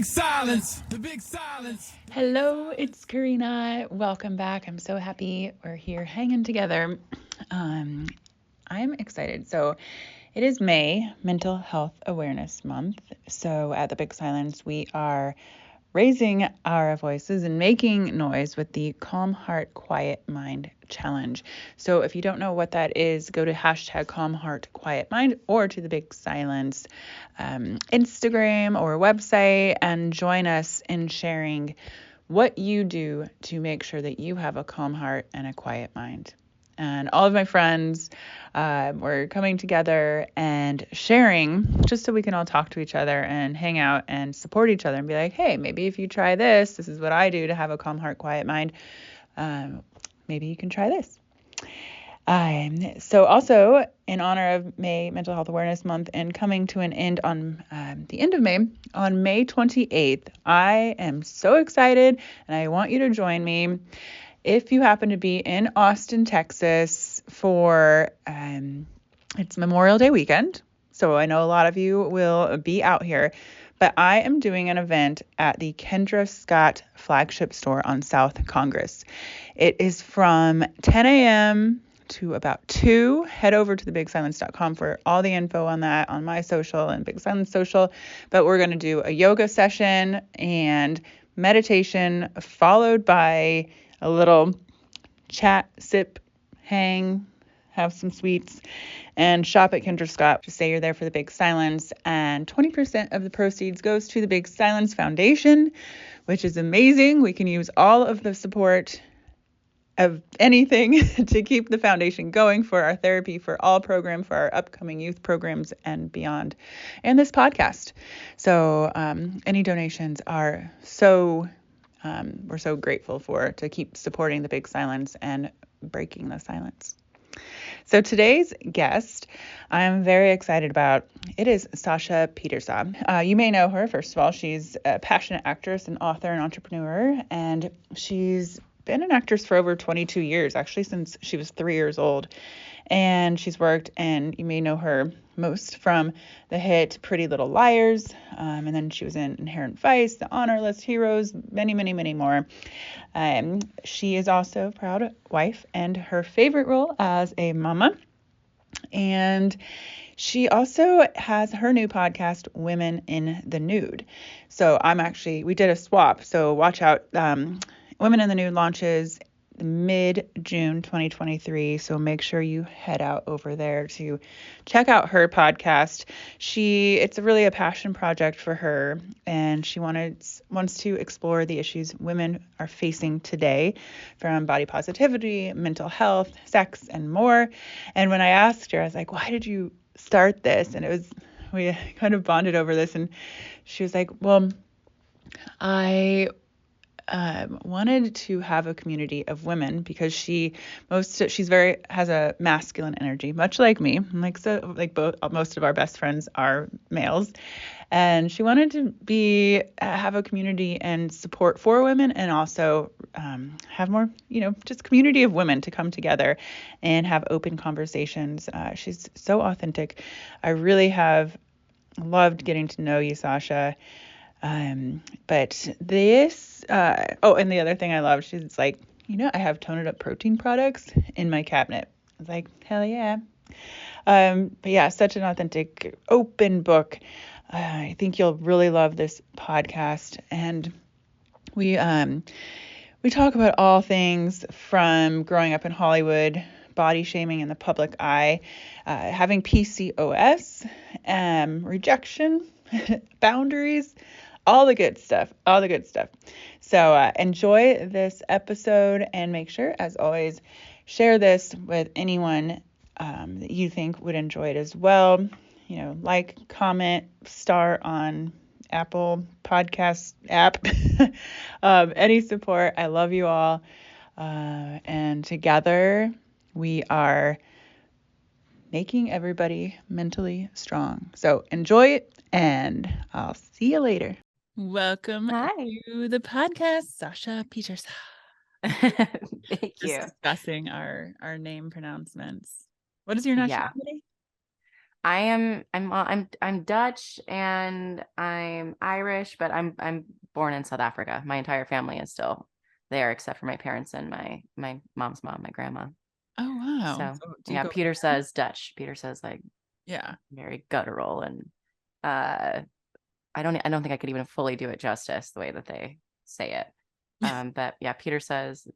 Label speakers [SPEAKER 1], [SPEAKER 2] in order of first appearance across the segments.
[SPEAKER 1] big silence. The big silence.
[SPEAKER 2] Hello, it's Karina. Welcome back. I'm so happy we're here hanging together. I'm excited. So it is May, Mental Health Awareness Month. So at the Big Silence, we are raising our voices and making noise with the Calm Heart, Quiet Mind Challenge. So if you don't know what that is, go to hashtag Calm Heart, Quiet Mind or to the Big Silence Instagram or website and join us in sharing what you do to make sure that you have a calm heart and a quiet mind. And all of my friends were coming together and sharing just so we can all talk to each other and hang out and support each other and be like, hey, maybe if you try this, this is what I do to have a calm heart, quiet mind. Maybe you can try this. So also in honor of May Mental Health Awareness Month and coming to an end on the end of May, on May 28th, I am so excited and I want you to join me. If you happen to be in Austin, Texas for it's Memorial Day weekend, so I know a lot of you will be out here, but I am doing an event at the Kendra Scott flagship store on South Congress. It is from 10 a.m. to about 2. Head over to thebigsilence.com for all the info on that on my social and Big Silence social. But we're going to do a yoga session and meditation followed by a little chat, sip, hang, have some sweets, and shop at Kendra Scott. Just say you're there for the Big Silence, and 20% of the proceeds goes to the Big Silence Foundation, which is amazing. We can use all of the support of anything to keep the foundation going for our Therapy for All program, for our upcoming youth programs and beyond, and this podcast. So any donations are we're so grateful to keep supporting the Big Silence and breaking the silence. So today's guest, I'm very excited about. It is Sasha Pieterse. You may know her. First of all, she's a passionate actress and author and entrepreneur, and she's been an actress for over 22 years, actually since she was 3 years old. And she's worked, and you may know her most from the hit Pretty Little Liars, and then she was in Inherent Vice, The Honor List, Heroes, many, many, many more. She is also a proud wife and her favorite role as a mama. And she also has her new podcast, Women In The Nude. So we did a swap, so watch out. Women In The Nude launches mid-June 2023, so make sure you head out over there to check out her podcast. It's really a passion project for her, and she wants to explore the issues women are facing today, from body positivity, mental health, sex, and more. And when I asked her, I was like, why did you start this? And we kind of bonded over this, and she was like, well, I wanted to have a community of women because has a masculine energy, much like me. Most of our best friends are males, and she wanted to have a community and support for women, and also have more, just community of women to come together and have open conversations. She's so authentic. I really have loved getting to know you, Sasha. But this, and the other thing I love, she's like, I have toned up protein products in my cabinet. I was like, hell yeah. But yeah, such an authentic, open book. I think you'll really love this podcast. And we talk about all things from growing up in Hollywood, body shaming in the public eye, having PCOS, rejection, boundaries, all the good stuff. So enjoy this episode, and make sure, as always, share this with anyone that you think would enjoy it as well. Like, comment, star on Apple Podcast app. Any support. I love you all. And together we are making everybody mentally strong. So enjoy it, and I'll see you later. Welcome to the podcast, Sasha Pieterse.
[SPEAKER 3] Thank you.
[SPEAKER 2] Just discussing our name pronouncements. What is your nationality?
[SPEAKER 3] I'm Dutch and I'm Irish, but I'm born in South Africa. My entire family is still there except for my parents and my mom's mom, my grandma.
[SPEAKER 2] Oh, wow.
[SPEAKER 3] So
[SPEAKER 2] So do you
[SPEAKER 3] yeah,
[SPEAKER 2] go?
[SPEAKER 3] Peter says Dutch. Peter says like
[SPEAKER 2] Yeah.
[SPEAKER 3] very guttural, and uh I don't think I could even fully do it justice the way that they say it. But yeah, Peter says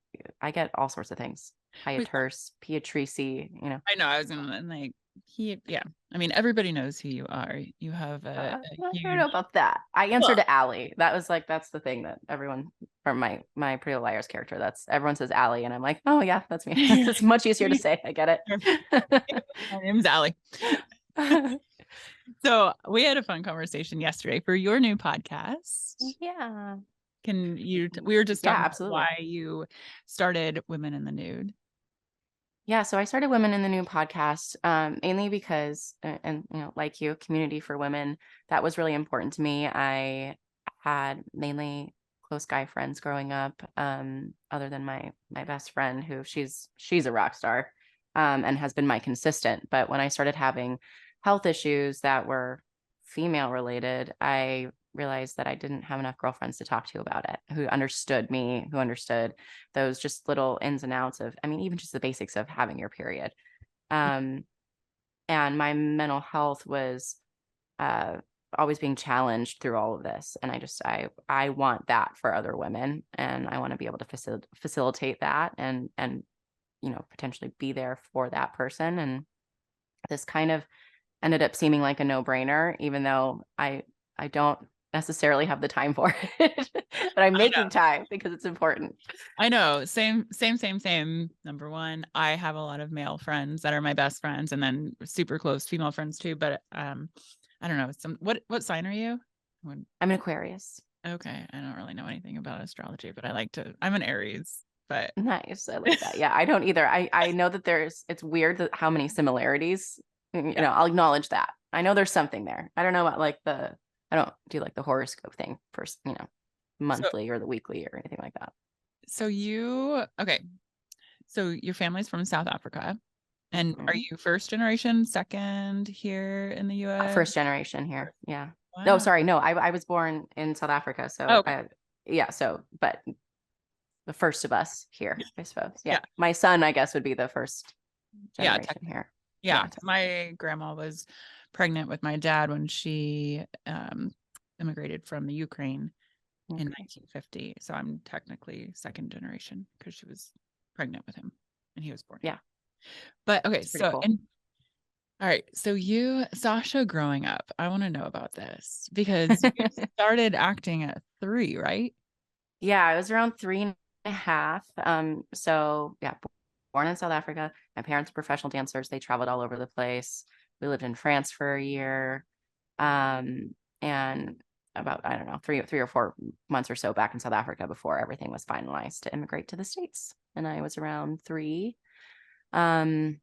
[SPEAKER 3] I get all sorts of things.
[SPEAKER 2] Wait,
[SPEAKER 3] Pieterse-Sheaffer.
[SPEAKER 2] I know. I was gonna like yeah. I mean, everybody knows who you are. You have a
[SPEAKER 3] I don't know
[SPEAKER 2] huge.
[SPEAKER 3] about that. I answer
[SPEAKER 2] Well,
[SPEAKER 3] to Allie. That's the thing that everyone from my Pretty Little Liars character. That's everyone says Allie, and I'm like, oh yeah, that's me. It's much easier to say. I get it.
[SPEAKER 2] my name's Allie. So we had a fun conversation yesterday for your new podcast.
[SPEAKER 3] Yeah.
[SPEAKER 2] We were just
[SPEAKER 3] Yeah,
[SPEAKER 2] talking about
[SPEAKER 3] absolutely.
[SPEAKER 2] why you started Women in the Nude.
[SPEAKER 3] Yeah, so I started Women in the Nude podcast mainly because, and like you, community for women, that was really important to me. I had mainly close guy friends growing up, other than my best friend, who she's a rock star, and has been my consistent. But when I started having health issues that were female related, I realized that I didn't have enough girlfriends to talk to about it, who understood me, who understood those just little ins and outs of, I mean, even just the basics of having your period. Um, and my mental health was uh, always being challenged through all of this. And I want that for other women, and I want to be able to facilitate that and potentially be there for that person. And this kind of ended up seeming like a no-brainer, even though I don't necessarily have the time for it, but I'm making time because it's important.
[SPEAKER 2] I know. Same. Number one, I have a lot of male friends that are my best friends, and then super close female friends too. But I don't know. What sign are you?
[SPEAKER 3] I'm an Aquarius.
[SPEAKER 2] Okay, I don't really know anything about astrology, but I'm an Aries, but
[SPEAKER 3] Nice. I like that. Yeah, I don't either. I know that it's weird that how many similarities,
[SPEAKER 2] yeah.
[SPEAKER 3] I'll acknowledge that. I know there's something there. I don't know about I don't do like the horoscope thing first,
[SPEAKER 2] So
[SPEAKER 3] monthly or the weekly or anything like that.
[SPEAKER 2] okay. So your family's from South Africa. And are
[SPEAKER 3] Mhm.
[SPEAKER 2] you first generation, second here in the US?
[SPEAKER 3] First generation here. Yeah. No,
[SPEAKER 2] Wow.
[SPEAKER 3] sorry. No, I was born in South Africa.
[SPEAKER 2] Oh,
[SPEAKER 3] So
[SPEAKER 2] okay.
[SPEAKER 3] yeah. So, but the first of us here, I suppose. Yeah.
[SPEAKER 2] Yeah.
[SPEAKER 3] My son, I guess, would be the first
[SPEAKER 2] Yeah.
[SPEAKER 3] generation here.
[SPEAKER 2] Yeah.
[SPEAKER 3] Yeah.
[SPEAKER 2] My grandma was pregnant with my dad when she immigrated from the Ukraine in
[SPEAKER 3] Okay.
[SPEAKER 2] 1950. So I'm technically second generation because she was pregnant with him and he was born here.
[SPEAKER 3] Yeah.
[SPEAKER 2] But okay,
[SPEAKER 3] It's pretty cool.
[SPEAKER 2] all right. So Sasha, growing up, I want to know about this because you started acting at 3, right?
[SPEAKER 3] Yeah, I was around 3.5. So yeah, born in South Africa. My parents were professional dancers. They traveled all over the place. We lived in France for a year. And about, I don't know, three or 4 months or so back in South Africa before everything was finalized to immigrate to the States. And I was around 3. Um,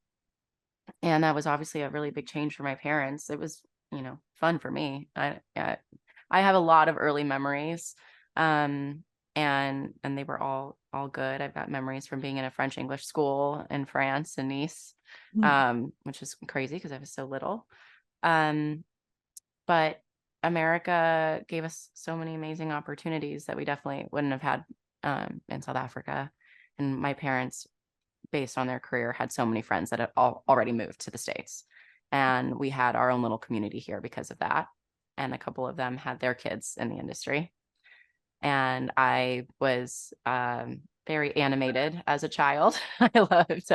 [SPEAKER 3] and that was obviously a really big change for my parents. It was, fun for me. I have a lot of early memories. And they were all good. I've got memories from being in a French English school in France in Nice, which is crazy because I was so little. But America gave us so many amazing opportunities that we definitely wouldn't have had in South Africa. And my parents, based on their career, had so many friends that had already moved to the States. And we had our own little community here because of that. And a couple of them had their kids in the industry. And I was very animated as a child. I loved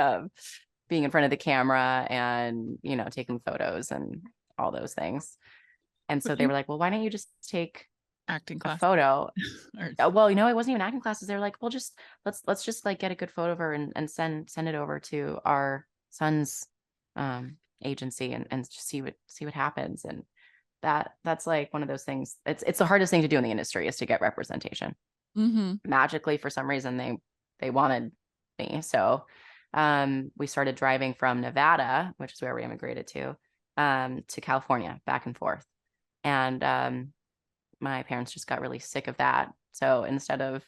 [SPEAKER 3] being in front of the camera and, taking photos and all those things. And so
[SPEAKER 2] Would
[SPEAKER 3] they
[SPEAKER 2] you
[SPEAKER 3] were like, well, why don't you just take
[SPEAKER 2] acting
[SPEAKER 3] a
[SPEAKER 2] class?
[SPEAKER 3] photo?
[SPEAKER 2] Or,
[SPEAKER 3] Well, it wasn't even acting classes. They were like, well, just let's just like get a good photo of her and send it over to our son's agency and just see what happens. And that's like one of those things. It's the hardest thing to do in the industry is to get representation. Magically, for some reason, they wanted me. So we started driving from Nevada, which is where we immigrated to California, back and forth. And my parents just got really sick of that. So instead of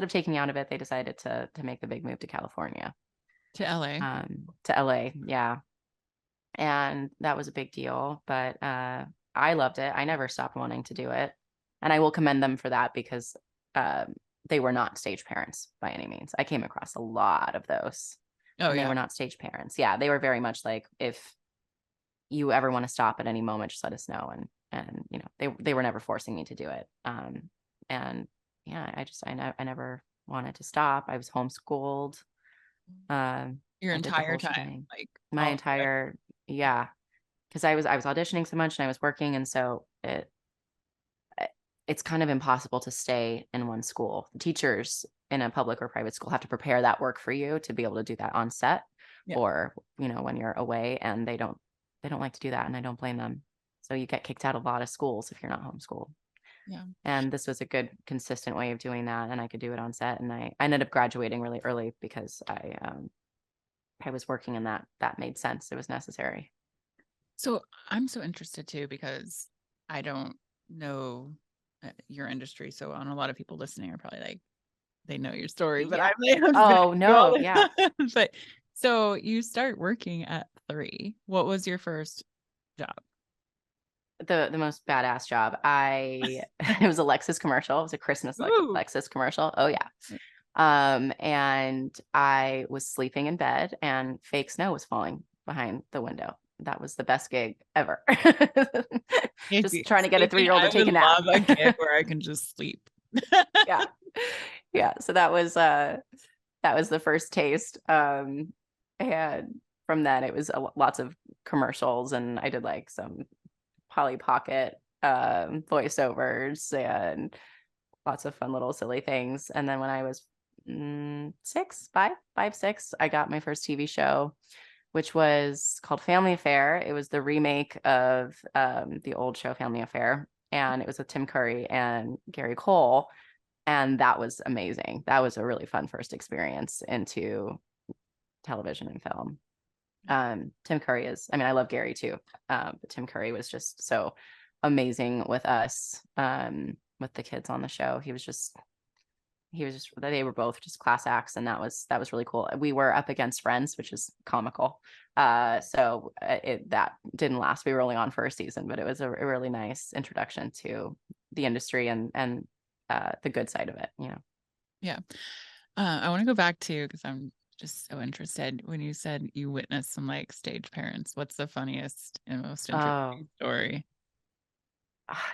[SPEAKER 3] taking me out of it, they decided to make the big move to California.
[SPEAKER 2] to LA.
[SPEAKER 3] To LA, yeah. And that was a big deal, but I loved it. I never stopped wanting to do it. And I will commend them for that, because they were not stage parents by any means. I came across a lot of those,
[SPEAKER 2] Oh
[SPEAKER 3] and they
[SPEAKER 2] yeah.
[SPEAKER 3] were not stage parents. Yeah, they were very much like, if you ever want to stop at any moment, just let us know. And you know, they were never forcing me to do it. And yeah, I never wanted to stop. I was homeschooled.
[SPEAKER 2] Your
[SPEAKER 3] I did the
[SPEAKER 2] entire
[SPEAKER 3] whole
[SPEAKER 2] time,
[SPEAKER 3] shebang.
[SPEAKER 2] like
[SPEAKER 3] My
[SPEAKER 2] all
[SPEAKER 3] entire, yeah, because I was auditioning so much and I was working, and so it's kind of impossible to stay in one school. Teachers in a public or private school have to prepare that work for you to be able to do that on set,
[SPEAKER 2] Yeah.
[SPEAKER 3] or you know, when you're away, and they don't like to do that, and I don't blame them. So you get kicked out of a lot of schools if you're not homeschooled.
[SPEAKER 2] Yeah.
[SPEAKER 3] And this was a good consistent way of doing that, and I could do it on set, and I ended up graduating really early because I was working, and that made sense. It was necessary.
[SPEAKER 2] So I'm so interested too, because I don't know your industry. So on, a lot of people listening are probably like, they know your story, but
[SPEAKER 3] Yeah.
[SPEAKER 2] I'm just
[SPEAKER 3] Oh no, yeah.
[SPEAKER 2] But so you start working at 3. What was your first job?
[SPEAKER 3] The most badass job. It was a Lexus commercial. It was a Christmas
[SPEAKER 2] Ooh.
[SPEAKER 3] Lexus commercial. Oh yeah. And I was sleeping in bed, and fake snow was falling behind the window. That was the best gig ever. Just trying to get a
[SPEAKER 2] Sleeping,
[SPEAKER 3] 3-year-old to
[SPEAKER 2] I
[SPEAKER 3] take
[SPEAKER 2] would
[SPEAKER 3] a nap.
[SPEAKER 2] love a gig where I can just sleep.
[SPEAKER 3] Yeah. Yeah. So that was the first taste. And from then it was lots of commercials, and I did like some Polly Pocket voiceovers and lots of fun little silly things. And then when I was 6, I got my first TV show, which was called Family Affair. It was the remake of the old show Family Affair, and it was with Tim Curry and Gary Cole. And that was amazing. That was a really fun first experience into television and film. Tim Curry I love Gary too, but Tim Curry was just so amazing with us, with the kids on the show. They were both just class acts, and that was really cool. We were up against Friends, which is comical. So that didn't last. We were only on for a season, but it was a really nice introduction to the industry and the good side of it, you know.
[SPEAKER 2] Yeah. I want to go back to, because I'm just so interested, when you said you witnessed some like stage parents. What's the funniest and most interesting story?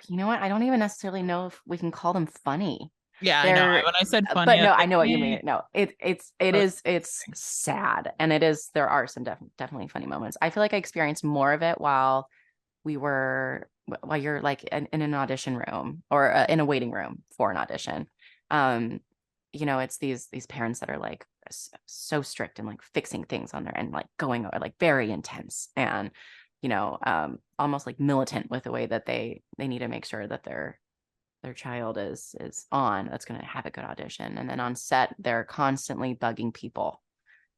[SPEAKER 3] You know what? I don't even necessarily know if we can call them funny.
[SPEAKER 2] Yeah, I know. When I said funny,
[SPEAKER 3] But
[SPEAKER 2] I was
[SPEAKER 3] no, I
[SPEAKER 2] like,
[SPEAKER 3] know what you mean. No, it's
[SPEAKER 2] interesting.
[SPEAKER 3] sad, and there are some definitely funny moments. I feel like I experienced more of it while you're like in an audition room, or in a waiting room for an audition. You know, it's these parents that are like so strict and like fixing things on there, and like going like very intense, and you know, almost like militant with the way that they need to make sure that their child is on, that's going to have a good audition. And then on set, they're constantly bugging people.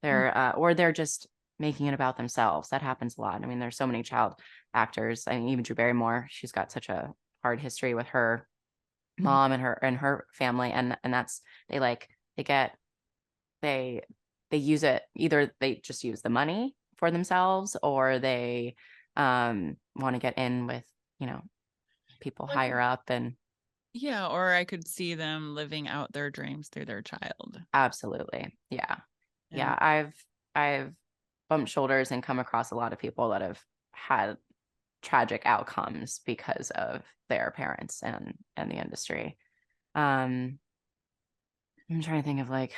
[SPEAKER 3] Or they're just making it about themselves. That happens a lot. I mean, there's so many child actors. I mean, even Drew Barrymore, she's got such a hard history with her mom and her family. And that's, they use it, either they just use the money for themselves, or they want to get in with, you know, people higher up. And
[SPEAKER 2] Yeah, or I could see them living out their dreams through their child.
[SPEAKER 3] absolutely. Yeah.
[SPEAKER 2] And
[SPEAKER 3] Yeah. I've bumped shoulders and come across a lot of people that have had tragic outcomes because of their parents and the industry. I'm trying to think of like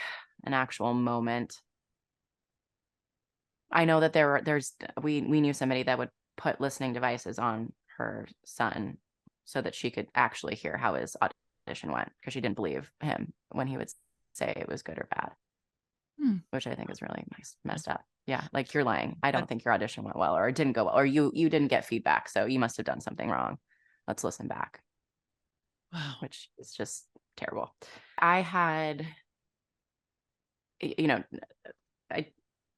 [SPEAKER 3] an actual moment. I know that we knew somebody that would put listening devices on her son so that she could actually hear how his audition went, because she didn't believe him when he would say it was good or bad, which I think is really messed up. Yeah, like, you're lying. I don't think your audition went well, or it didn't go well, or you didn't get feedback, so you must have done something wrong. Let's listen back.
[SPEAKER 2] wow.
[SPEAKER 3] Which is just terrible. I had, you know,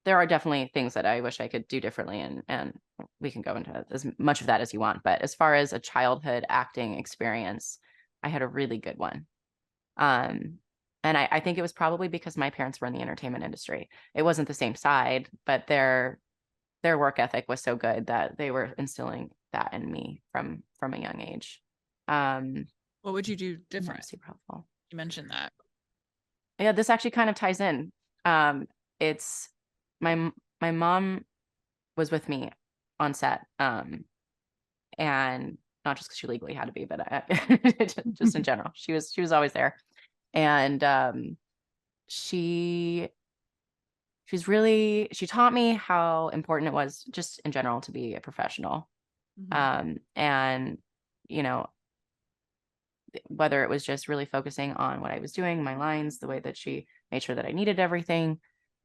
[SPEAKER 3] there are definitely things that I wish I could do differently, and we can go into as much of that as you want. But as far as a childhood acting experience, I had a really good one. And I think it was probably because my parents were in the entertainment industry. It wasn't the same side, but their work ethic was so good that they were instilling that in me from a young age.
[SPEAKER 2] What would you do
[SPEAKER 3] That
[SPEAKER 2] different?
[SPEAKER 3] was super helpful.
[SPEAKER 2] You mentioned that.
[SPEAKER 3] Yeah, this actually kind of ties in. It's my mom was with me on set, and not just because she legally had to be, but just in general, she was always there, and she she taught me how important it was just in general to be a professional, and you know, whether it was just really focusing on what I was doing, my lines, the way that she made sure that I needed everything.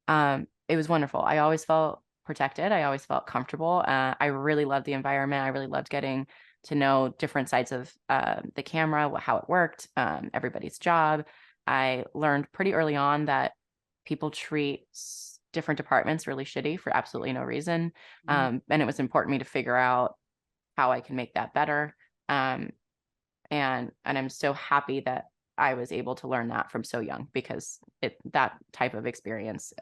[SPEAKER 3] It was wonderful. I always felt protected. I always felt comfortable. I really loved the environment. I really loved getting to know different sides of the camera, how it worked, everybody's job. I learned pretty early on that people treat different departments really shitty for absolutely no reason. And it was important to me to figure out how I can make that better. And I'm so happy that I was able to learn that from so young, because that type of experience,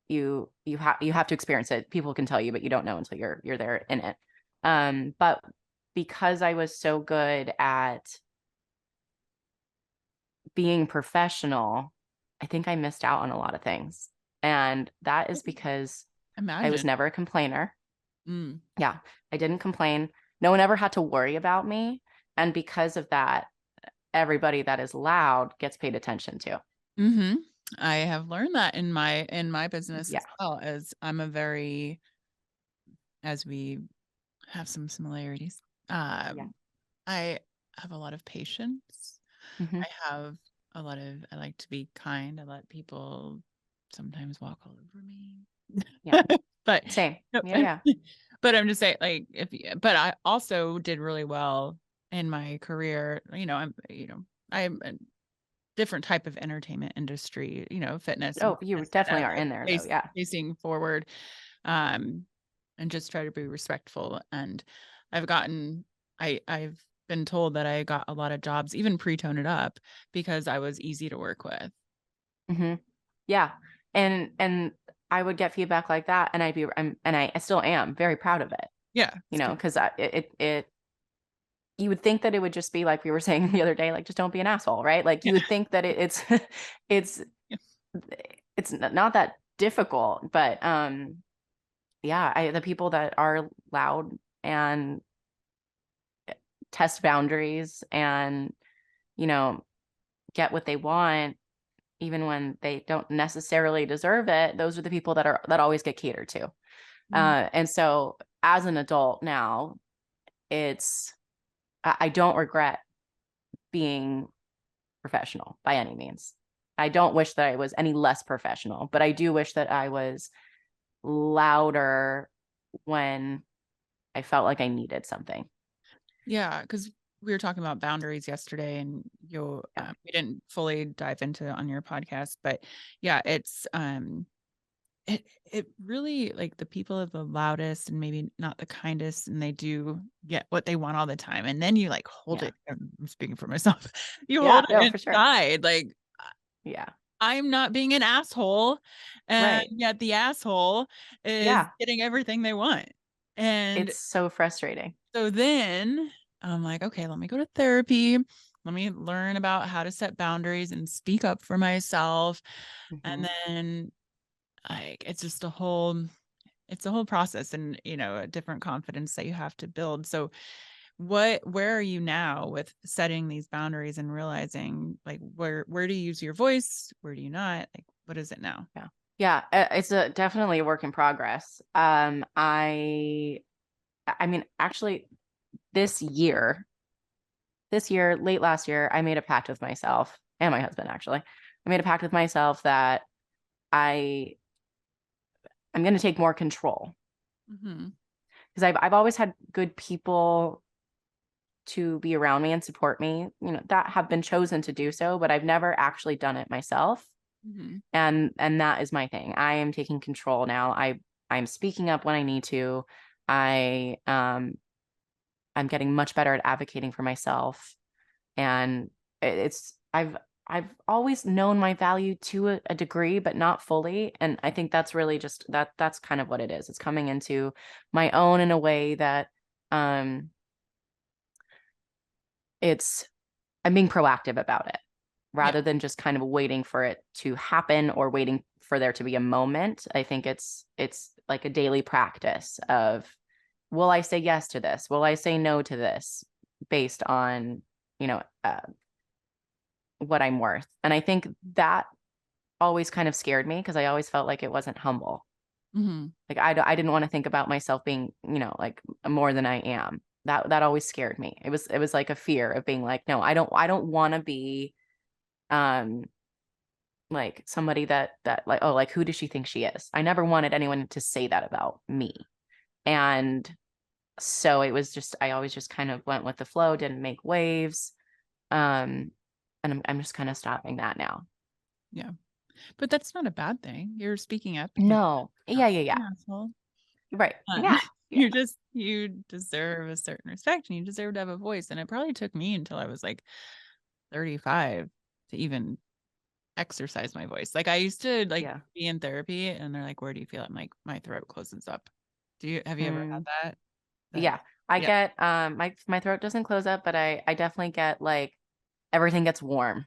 [SPEAKER 3] you have to experience it. People can tell you, but you don't know until you're there in it. But because I was so good at being professional, I think I missed out on a lot of things. And that is because I was never a complainer. Yeah, I didn't complain. No one ever had to worry about me. And because of that, everybody that is loud gets paid attention to.
[SPEAKER 2] I have learned that in my business as well, as I'm a very, as we have some similarities. I have a lot of patience. I like to be kind. I let people sometimes walk all over me.
[SPEAKER 3] Yeah.
[SPEAKER 2] But
[SPEAKER 3] same. Yeah.
[SPEAKER 2] But I'm just saying, like, but I also did really well in my career. I'm a different type of entertainment industry, fitness.
[SPEAKER 3] Oh, you definitely are in there though. Yeah.
[SPEAKER 2] Facing forward, and just try to be respectful. And I've been told that I got a lot of jobs, even pre-tone it up, because I was easy to work with.
[SPEAKER 3] Yeah. And I would get feedback like that, and I still am very proud of it.
[SPEAKER 2] Yeah.
[SPEAKER 3] Because you would think that it would just be like we were saying the other day, like, just don't be an asshole, right? Like, you would think that it's it's not that difficult, but the people that are loud and test boundaries and get what they want even when they don't necessarily deserve it, those are the people that always get catered to. And so as an adult now, I don't regret being professional by any means. I don't wish that I was any less professional, but I do wish that I was louder when I felt like I needed something.
[SPEAKER 2] Yeah, because we were talking about boundaries yesterday, and we didn't fully dive into on your podcast, but yeah, it's it really, like, the people are the loudest and maybe not the kindest, and they do get what they want all the time, and then you like hold it. I'm speaking for myself. You hold it inside, like, I'm not being an asshole, and yet the asshole is getting everything they want, and
[SPEAKER 3] it's so frustrating.
[SPEAKER 2] So then I'm like, okay, let me go to therapy. Let me learn about how to set boundaries and speak up for myself. And then, like, it's a whole process, and, a different confidence that you have to build. So where are you now with setting these boundaries and realizing, like, where do you use your voice? Where do you not? Like, what is it now?
[SPEAKER 3] Yeah. It's definitely a work in progress. I mean, actually this year, late last year, I made a pact with myself and my husband. Actually, I made a pact with myself that I'm going to take more control, because I've always had good people to be around me and support me, that have been chosen to do so, but I've never actually done it myself. And that is my thing. I am taking control now. I'm speaking up when I need to. I'm getting much better at advocating for myself. And I've always known my value to a degree, but not fully. And I think that's really just that's kind of what it is. It's coming into my own in a way that um I'm being proactive about it
[SPEAKER 2] Yeah.
[SPEAKER 3] rather than just kind of waiting for it to happen or waiting for there to be a moment. I think it's like a daily practice of, will I say yes to this? Will I say no to this based on, you know, what I'm worth? And I think that always kind of scared me because I always felt like it wasn't humble.
[SPEAKER 2] Mm-hmm.
[SPEAKER 3] Like I didn't want to think about myself being, like more than I am. That always scared me. It was like a fear of being like, no, I don't want to be um like somebody that like, oh, like who does she think she is? I never wanted anyone to say that about me. And so it was just, I always just kind of went with the flow, didn't make waves. And I'm just kind of stopping that now.
[SPEAKER 2] Yeah. But that's not a bad thing. You're speaking up. You're
[SPEAKER 3] No.
[SPEAKER 2] not
[SPEAKER 3] Yeah.
[SPEAKER 2] an asshole.
[SPEAKER 3] Right.
[SPEAKER 2] Um,
[SPEAKER 3] Yeah. Yeah.
[SPEAKER 2] you deserve a certain respect and you deserve to have a voice. And it probably took me until I was like 35 to even exercise my voice. Like I used to like
[SPEAKER 3] Yeah.
[SPEAKER 2] be in therapy and they're like, where do you feel it? I'm like, my throat closes up. Have you ever had
[SPEAKER 3] Mm,
[SPEAKER 2] that?
[SPEAKER 3] yeah. I
[SPEAKER 2] Yeah.
[SPEAKER 3] get my throat doesn't close up, but I definitely get like everything gets warm.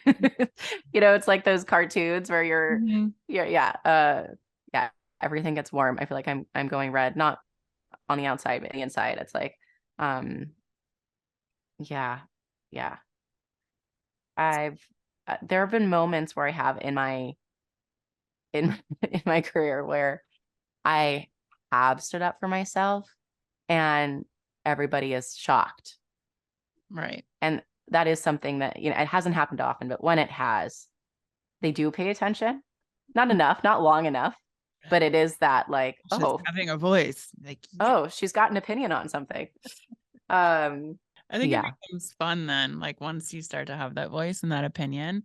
[SPEAKER 3] It's like those cartoons where
[SPEAKER 2] Mhm.
[SPEAKER 3] yeah, everything gets warm. I feel like I'm going red, not on the outside, but the inside. It's like, um, yeah, yeah. I've there have been moments where I have in in my career where I have stood up for myself and everybody is shocked.
[SPEAKER 2] Right.
[SPEAKER 3] And that is something that, it hasn't happened often, but when it has, they do pay attention. Not enough, not long enough, but it is that like,
[SPEAKER 2] Just having a voice. Like, yeah.
[SPEAKER 3] she's got an opinion on something. Um,
[SPEAKER 2] I think it
[SPEAKER 3] yeah,
[SPEAKER 2] becomes fun then, like once you start to have that voice and that opinion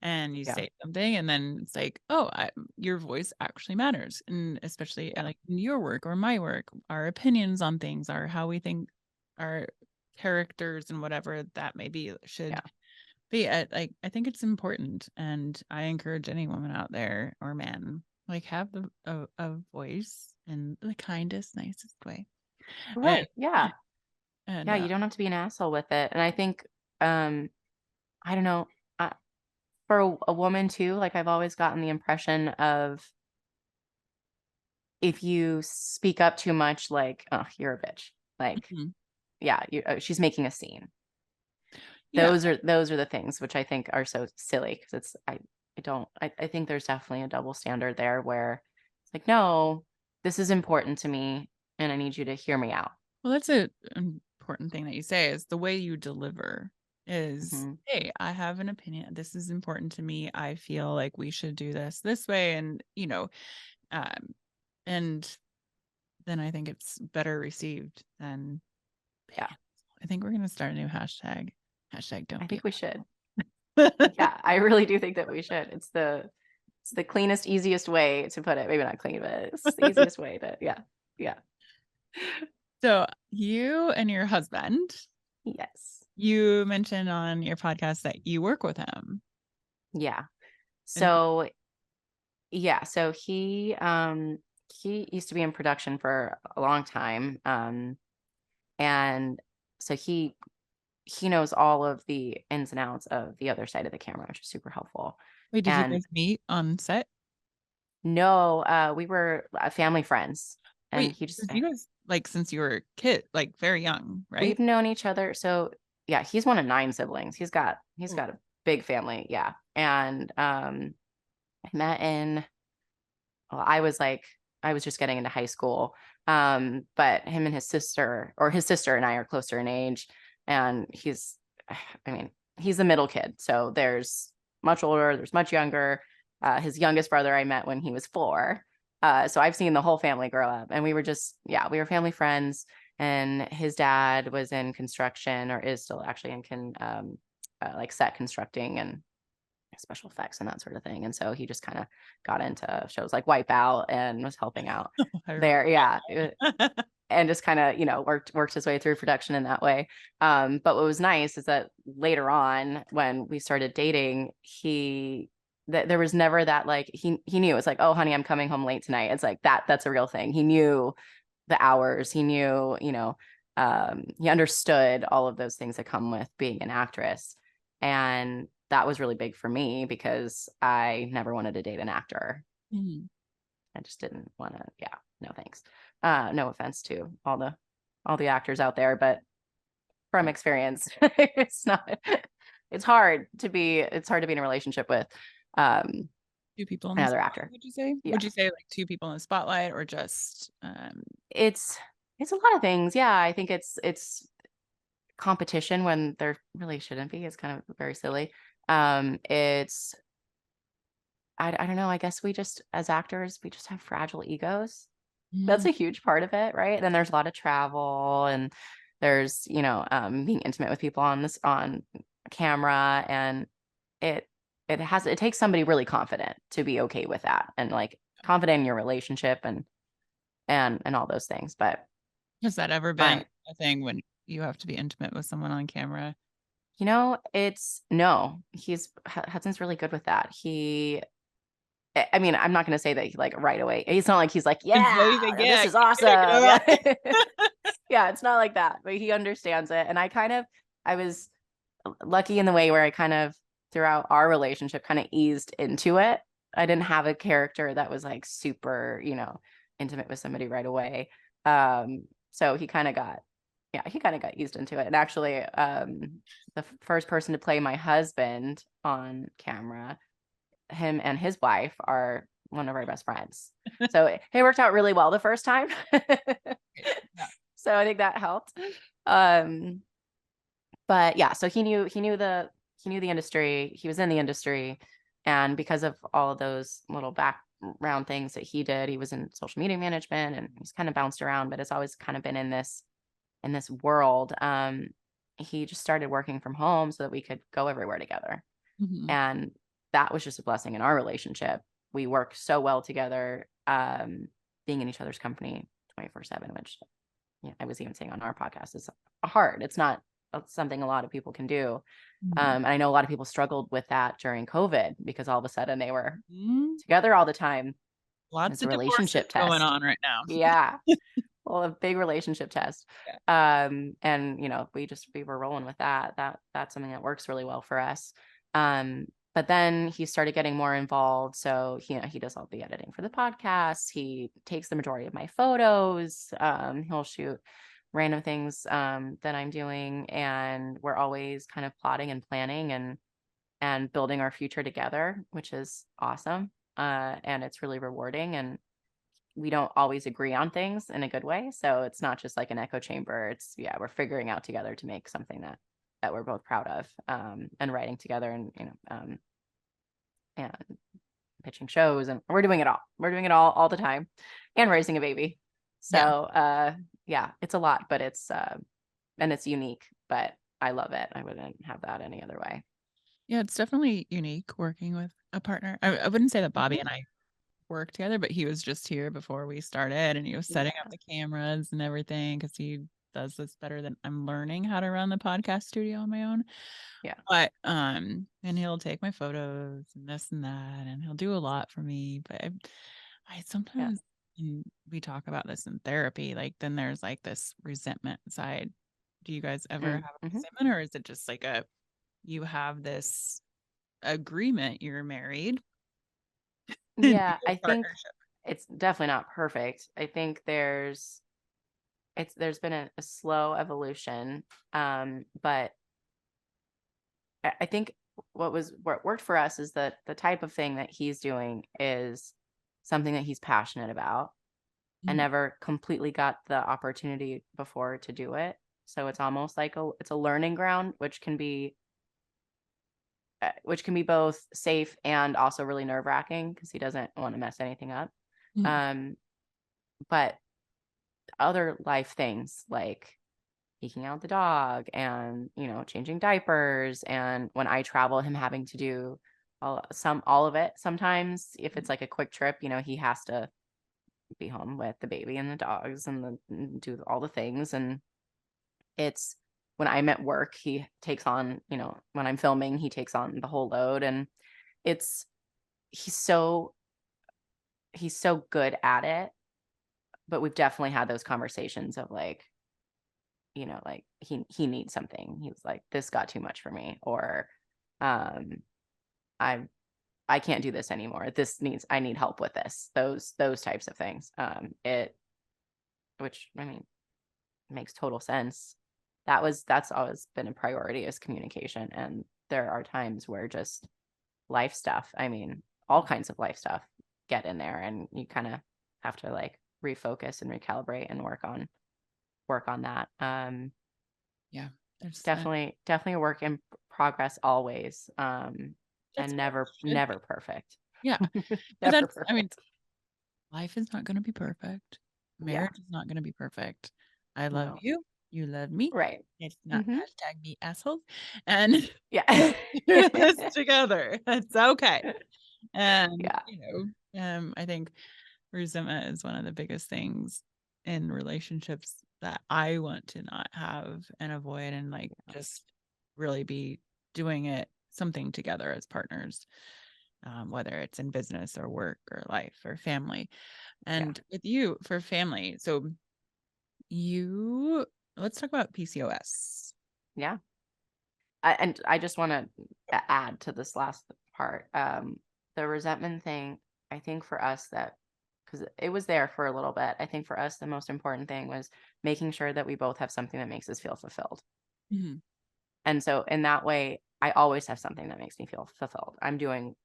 [SPEAKER 2] and you
[SPEAKER 3] yeah,
[SPEAKER 2] say something and then it's like, oh, your voice actually matters. And especially
[SPEAKER 3] yeah,
[SPEAKER 2] like in your work or my work, our opinions on things are how we think our characters and whatever that maybe should
[SPEAKER 3] yeah.
[SPEAKER 2] be. Like, I think it's important. And I encourage any woman out there or man, like have a voice in the kindest, nicest way. And,
[SPEAKER 3] Right. Yeah.
[SPEAKER 2] and,
[SPEAKER 3] Yeah. You don't have to be an asshole with it. And I think, I don't know, for a woman too, like I've always gotten the impression of if you speak up too much, like, oh, you're a bitch. Like,
[SPEAKER 2] mhm.
[SPEAKER 3] yeah, she's making a scene.
[SPEAKER 2] Yeah.
[SPEAKER 3] Those are the things which I think are so silly because I think there's definitely a double standard there where it's like, no, this is important to me and I need you to hear me out.
[SPEAKER 2] Well, that's a important thing that you say is the way you deliver is,
[SPEAKER 3] Hmm.
[SPEAKER 2] hey, I have an opinion. This is important to me. I feel like we should do this way. And, um, and then I think it's better received than,
[SPEAKER 3] Yeah,
[SPEAKER 2] I think we're going to start a new hashtag. Hashtag
[SPEAKER 3] I
[SPEAKER 2] don't be
[SPEAKER 3] think we should.
[SPEAKER 2] an
[SPEAKER 3] Yeah, I really do think that we should. It's the cleanest, easiest way to put it. Maybe not clean, but it's the
[SPEAKER 2] asshole.
[SPEAKER 3] easiest way to, yeah. Yeah.
[SPEAKER 2] So you and your husband,
[SPEAKER 3] Yes.
[SPEAKER 2] you mentioned on your podcast that you work with him.
[SPEAKER 3] Yeah.
[SPEAKER 2] And
[SPEAKER 3] So yeah, so he used to be in production for a long time. And so he knows all of the ins and outs of the other side of the camera, which is super helpful.
[SPEAKER 2] wait, did you
[SPEAKER 3] And
[SPEAKER 2] guys meet on set?
[SPEAKER 3] no, we were family friends, and
[SPEAKER 2] Wait,
[SPEAKER 3] he just
[SPEAKER 2] because you guys like since you were a kid, like very young,
[SPEAKER 3] we've
[SPEAKER 2] right?
[SPEAKER 3] known each other. So yeah, he's one of 9 siblings. He's
[SPEAKER 2] Oh.
[SPEAKER 3] got a big family, yeah. And I met in well, I was just getting into high school. But him and his sister and I are closer in age, and I mean, he's the middle kid. So there's much older, there's much younger. His youngest brother I met when he was 4. So I've seen the whole family grow up, and we were family friends. And his dad was in construction, or is still actually in like set constructing, and special effects and that sort of thing. And so he just kind of got into shows like Wipeout and was helping out there. Yeah. And just kind of, worked his way through production in that way. But what was nice is that later on, when we started dating, there was never that, like, he knew. It's like, oh, honey, I'm coming home late tonight. It's like that's a real thing. He knew the hours. He knew, he understood all of those things that come with being an actress. And that was really big for me because I never wanted to date an actor.
[SPEAKER 2] Mm-hmm.
[SPEAKER 3] I just didn't want to. Yeah, no thanks. No offense to all the actors out there, but from experience, it's hard to be in a relationship with
[SPEAKER 2] two people in
[SPEAKER 3] another actor.
[SPEAKER 2] Would you say?
[SPEAKER 3] Yeah.
[SPEAKER 2] Would you say like two people in the spotlight, or just
[SPEAKER 3] It's a lot of things. Yeah, I think it's competition when there really shouldn't be. It's kind of very silly. It's I don't know. I guess we just, as actors, we just have fragile egos. That's a huge part of it, right? Then there's a lot of travel, and there's, being intimate with people on camera, and it takes somebody really confident to be okay with that, and like confident in your relationship and all those things. But
[SPEAKER 2] has that ever been a thing when you have to be intimate with someone on camera?
[SPEAKER 3] Hudson's really good with that. I mean, I'm not going to say that he, like, right away. It's not like he's like, this is awesome. Yeah. Yeah, it's not like that, but he understands it. And I was lucky in the way where I kind of, throughout our relationship, kind of eased into it. I didn't have a character that was like super, intimate with somebody right away. So he kind of got eased into it. And actually, the first person to play my husband on camera, him and his wife are one of our best friends. So it worked out really well the first time. So I think that helped. But yeah, so he knew the industry. He was in the industry, and because of all of those little background things that he did, he was in social media management, and he's kind of bounced around, but it's always kind of been in this world. He just started working from home so that we could go everywhere together.
[SPEAKER 2] Mm-hmm.
[SPEAKER 3] And that was just a blessing in our relationship. We work so well together, being in each other's company 24/7, which I was even saying on our podcast is hard. It's not something a lot of people can do.
[SPEAKER 2] Mm-hmm.
[SPEAKER 3] And I know a lot of people struggled with that during COVID because all of a sudden they were together all the time.
[SPEAKER 2] Lots of relationship test going on right now.
[SPEAKER 3] Yeah. Well, a big relationship test. Yeah. And we were rolling with that. That's something that works really well for us. But then he started getting more involved. So he does all the editing for the podcast. He takes the majority of my photos. He'll shoot random things that I'm doing, and we're always kind of plotting and planning and building our future together, which is awesome. And it's really rewarding, and we don't always agree on things in a good way. So it's not just like an echo chamber. We're figuring out together to make something that we're both proud of, and writing together, and and pitching shows, and we're doing it all the time, and raising a baby. So yeah, it's a lot, but it's and it's unique, but I love it. I wouldn't have that any other way.
[SPEAKER 2] Yeah, it's definitely unique working with a partner. I wouldn't say that Bobby and I work together, but he was just here before we started, and he was setting up the cameras and everything because he does this better than I'm learning how to run the podcast studio on my own.
[SPEAKER 3] Yeah.
[SPEAKER 2] But and he'll take my photos and this and that, and he'll do a lot for me. But I sometimes, and we talk about this in therapy, like then there's like this resentment side. Do you guys ever have a resentment, or is it just like you have this agreement, you're married?
[SPEAKER 3] Yeah, I think it's definitely not perfect. I think there's been a slow evolution. But I think what worked for us is that the type of thing that he's doing is something that he's passionate about, and never completely got the opportunity before to do it. So it's almost like it's a learning ground, which can be both safe and also really nerve-wracking because he doesn't want to mess anything up. But other life things like taking out the dog and, changing diapers, and when I travel, him having to do all of it. Sometimes if it's like a quick trip, you know, he has to be home with the baby and the dogs and do all the things. And it's when I'm at work, he takes on, you know, when I'm filming, he takes on the whole load. And it's he's so good at it. But we've definitely had those conversations of like, you know, like he needs something. He was like, this got too much for me, or I can't do this anymore. I need help with this. Those types of things. Which I mean makes total sense. That's always been a priority, is communication. And there are times where just life stuff, I mean, all kinds of life stuff get in there, and you kind of have to like refocus and recalibrate and work on that.
[SPEAKER 2] Yeah.
[SPEAKER 3] Definitely a work in progress always. And never perfect.
[SPEAKER 2] Yeah.
[SPEAKER 3] Never perfect.
[SPEAKER 2] I mean, life is not going to be perfect. Marriage is not going to be perfect. I love you. You love me.
[SPEAKER 3] Right.
[SPEAKER 2] It's not hashtag be assholes. And
[SPEAKER 3] yeah,
[SPEAKER 2] this together. It's okay. And
[SPEAKER 3] yeah,
[SPEAKER 2] you know, I think resentment is one of the biggest things in relationships that I want to not have and avoid, and like just really be doing it something together as partners, whether it's in business or work or life or family. And with you for family, so let's talk about PCOS.
[SPEAKER 3] yeah. And I just want to add to this last part, the resentment thing. I think for us, that because it was there for a little bit, I think for us the most important thing was making sure that we both have something that makes us feel fulfilled.
[SPEAKER 2] Mm-hmm.
[SPEAKER 3] And so in that way, I always have something that makes me feel fulfilled. I'm doing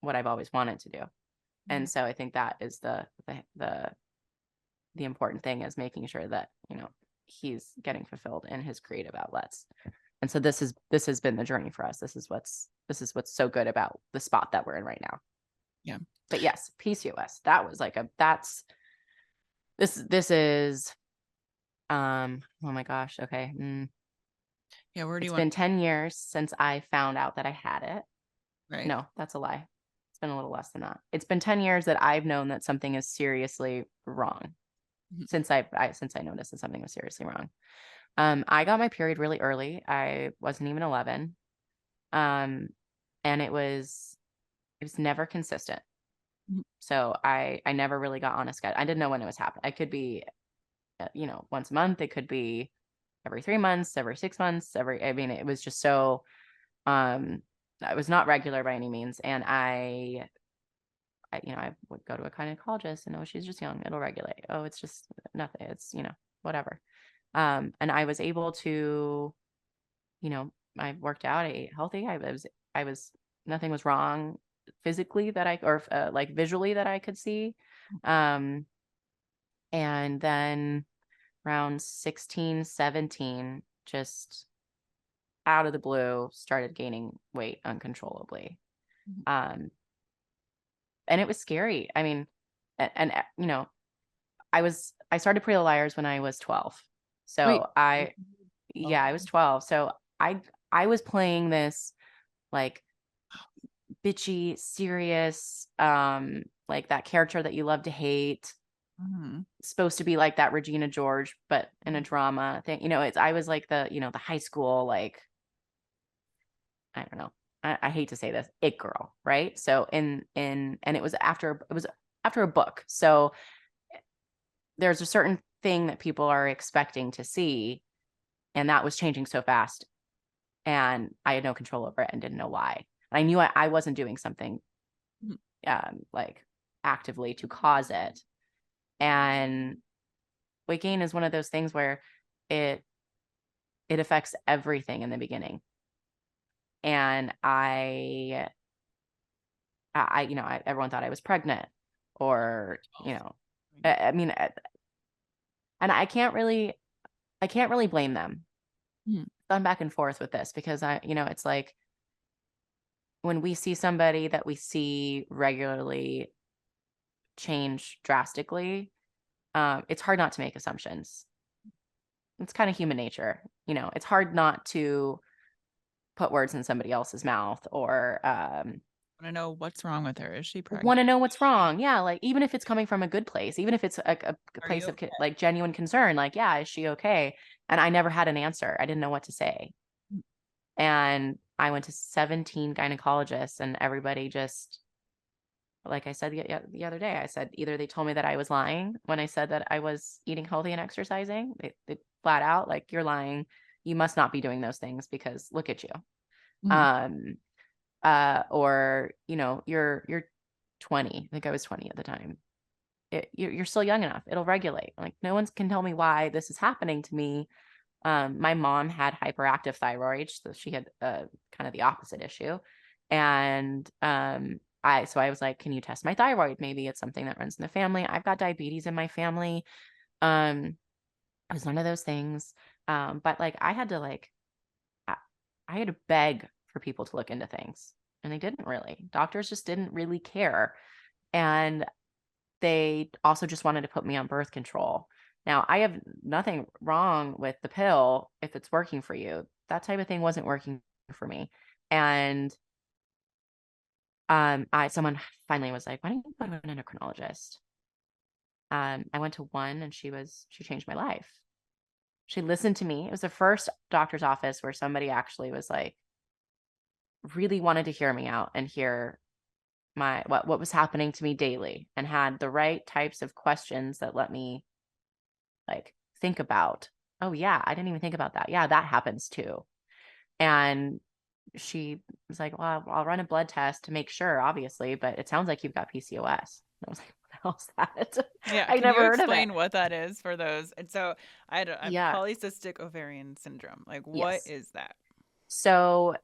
[SPEAKER 3] what I've always wanted to do. Mm-hmm. And so I think that is the important thing, is making sure that, you know, he's getting fulfilled in his creative outlets. And so this has been the journey for us. This is what's so good about the spot that we're in right now.
[SPEAKER 2] Yeah.
[SPEAKER 3] But yes, PCOS, that was like this is, oh my gosh. Okay.
[SPEAKER 2] Yeah. Where do
[SPEAKER 3] It's been 10 years since I found out that I had it.
[SPEAKER 2] Right.
[SPEAKER 3] No, that's a lie. It's been a little less than that. It's been 10 years that I've known that something is seriously wrong. Mm-hmm. Since I noticed that something was seriously wrong. I got my period really early. I wasn't even 11. And it was never consistent. Mm-hmm. So I never really got on a schedule. I didn't know when it was happening. It could be, you know, once a month. It could be every 3 months, every 6 months, I mean, it was just so, I was not regular by any means. And I would go to a gynecologist and, oh, she's just young, it'll regulate. Oh, it's just nothing. It's, you know, whatever. And I was able to, you know, I worked out, I ate healthy. I was nothing was wrong physically like visually that I could see. And then around 16, 17, just out of the blue, started gaining weight uncontrollably. And it was scary. I mean, and you know, I started Pretty Little Liars when I was 12. So
[SPEAKER 2] Wait.
[SPEAKER 3] I was 12. So I was playing this like bitchy, serious, like that character that you love to hate. Mm-hmm. Supposed to be like that Regina George, but in a drama thing. You know, I was like the, you know, the high school, like, I don't know. I hate to say this, it girl, right? So and it was after a book. So there's a certain thing that people are expecting to see, and that was changing so fast, and I had no control over it and didn't know why. And I knew I wasn't doing something like actively to cause it. And weight gain is one of those things where it affects everything in the beginning. And everyone thought I was pregnant, or, you know, I mean, and I can't really blame them. Gone back and forth with this, because it's like when we see somebody that we see regularly change drastically, it's hard not to make assumptions. It's kind of human nature. You know, it's hard not to put words in somebody else's mouth, or
[SPEAKER 2] Want to know what's wrong with her? Is she pregnant?
[SPEAKER 3] Want to know what's wrong. Yeah. Like, even if it's coming from a good place, even if it's a
[SPEAKER 2] Are
[SPEAKER 3] place
[SPEAKER 2] you
[SPEAKER 3] of
[SPEAKER 2] okay?
[SPEAKER 3] like genuine concern, like, yeah, is she okay? And I never had an answer. I didn't know what to say. And I went to 17 gynecologists, and everybody just, like I said the other day, I said either they told me that I was lying when I said that I was eating healthy and exercising. They flat out, like, you're lying. You must not be doing those things because look at you.
[SPEAKER 2] Mhm.
[SPEAKER 3] Or, you know, you're 20. I think I was 20 at the time. You're still young enough. It'll regulate. Like, no one can tell me why this is happening to me. My mom had hyperactive thyroid, so she had kind of the opposite issue. And I was like, can you test my thyroid? Maybe it's something that runs in the family. I've got diabetes in my family. It was one of those things. But like, I had to beg for people to look into things, and they didn't really. Doctors just didn't really care. And they also just wanted to put me on birth control. Now, I have nothing wrong with the pill if it's working for you. That type of thing wasn't working for me. And someone finally was like, why don't you go to an endocrinologist? I went to one, and she changed my life. She listened to me. It was the first doctor's office where somebody actually was like, really wanted to hear me out and hear what was happening to me daily, and had the right types of questions that let me like think about, oh yeah, I didn't even think about that. Yeah, that happens too. And she was like, well, I'll run a blood test to make sure, obviously, but it sounds like you've got PCOS. And I was like, what the hell's that?
[SPEAKER 2] Yeah,
[SPEAKER 3] I
[SPEAKER 2] can you
[SPEAKER 3] never heard of it.
[SPEAKER 2] explain what that is for those? And so I'm
[SPEAKER 3] Yeah.
[SPEAKER 2] polycystic ovarian syndrome. Like, what
[SPEAKER 3] Yes.
[SPEAKER 2] is that?
[SPEAKER 3] So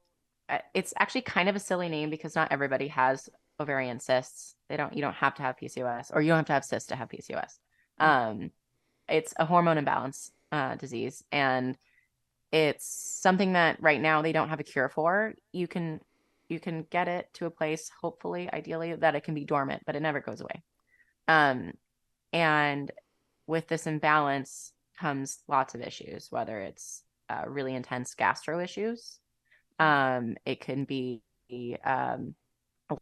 [SPEAKER 3] it's actually kind of a silly name because not everybody has ovarian cysts. You don't have to have PCOS, or you don't have to have cysts to have PCOS. Um, it's a hormone imbalance disease, and it's something that right now they don't have a cure for. You can get it to a place, hopefully, ideally, that it can be dormant, but it never goes away. Um, and with this imbalance comes lots of issues, whether it's really intense gastro issues. It can be a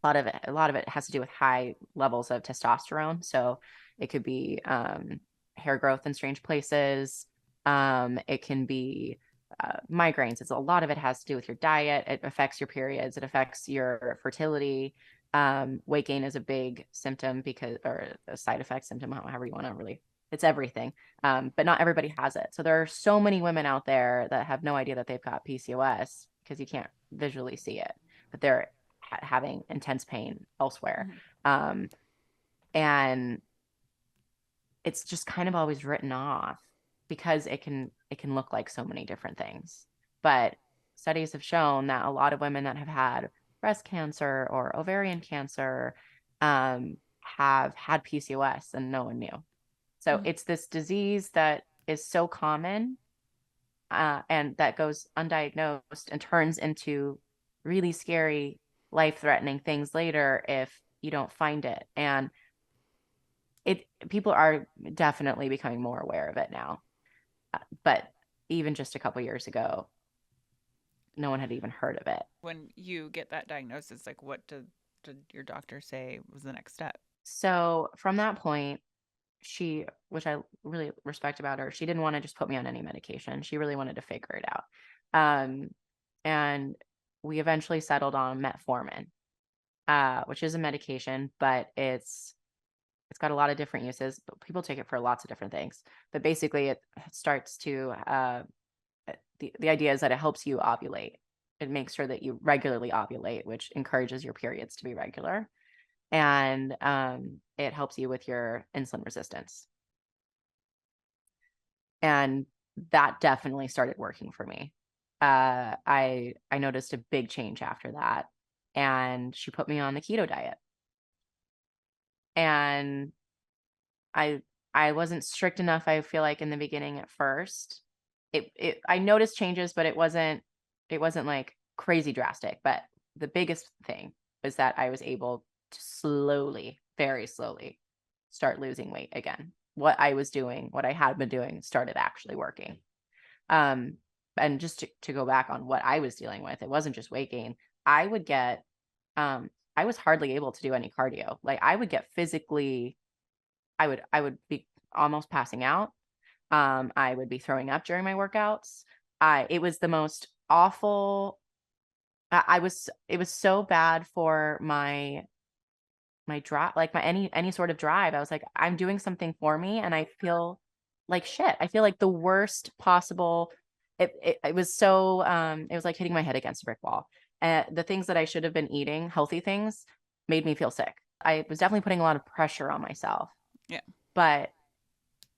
[SPEAKER 3] lot of it has to do with high levels of testosterone. So it could be hair growth in strange places. It can be migraines. A lot of it has to do with your diet. It affects your periods. It affects your fertility. Weight gain is a big symptom or a side effect symptom, however you want to really, it's everything. But not everybody has it. So there are so many women out there that have no idea that they've got PCOS because you can't visually see it, but they're having intense pain elsewhere. And it's just kind of always written off because it can look like so many different things. But studies have shown that a lot of women that have had breast cancer or ovarian cancer have had PCOS and no one knew. So it's this disease that is so common and that goes undiagnosed and turns into really scary, life-threatening things later if you don't find it. And people are definitely becoming more aware of it now. But even just a couple years ago, no one had even heard of it.
[SPEAKER 2] When you get that diagnosis, like, what did your doctor say was the next step?
[SPEAKER 3] So from that point, which I really respect about her, she didn't want to just put me on any medication. She really wanted to figure it out. And we eventually settled on metformin, which is a medication, but it's got a lot of different uses. But people take it for lots of different things. But basically, it starts to the idea is that it helps you ovulate. It makes sure that you regularly ovulate, which encourages your periods to be regular, and it helps you with your insulin resistance. And that definitely started working for me. I noticed a big change after that, and she put me on the keto diet, and I wasn't strict enough, I feel like, in the beginning at first. I noticed changes, but it wasn't like crazy drastic. But the biggest thing was that I was able to slowly, very slowly, start losing weight again. What I was doing, what I had been doing, started actually working. And just to go back on what I was dealing with, it wasn't just weight gain. I would get I was hardly able to do any cardio. Like I would get physically, I would be almost passing out. I would be throwing up during my workouts. It was the most awful. It was so bad for my drive, like my any sort of drive. I was like, I'm doing something for me and I feel like shit. I feel like the worst possible. It was so it was like hitting my head against a brick wall. And the things that I should have been eating, healthy things, made me feel sick. I was definitely putting a lot of pressure on myself.
[SPEAKER 2] Yeah.
[SPEAKER 3] But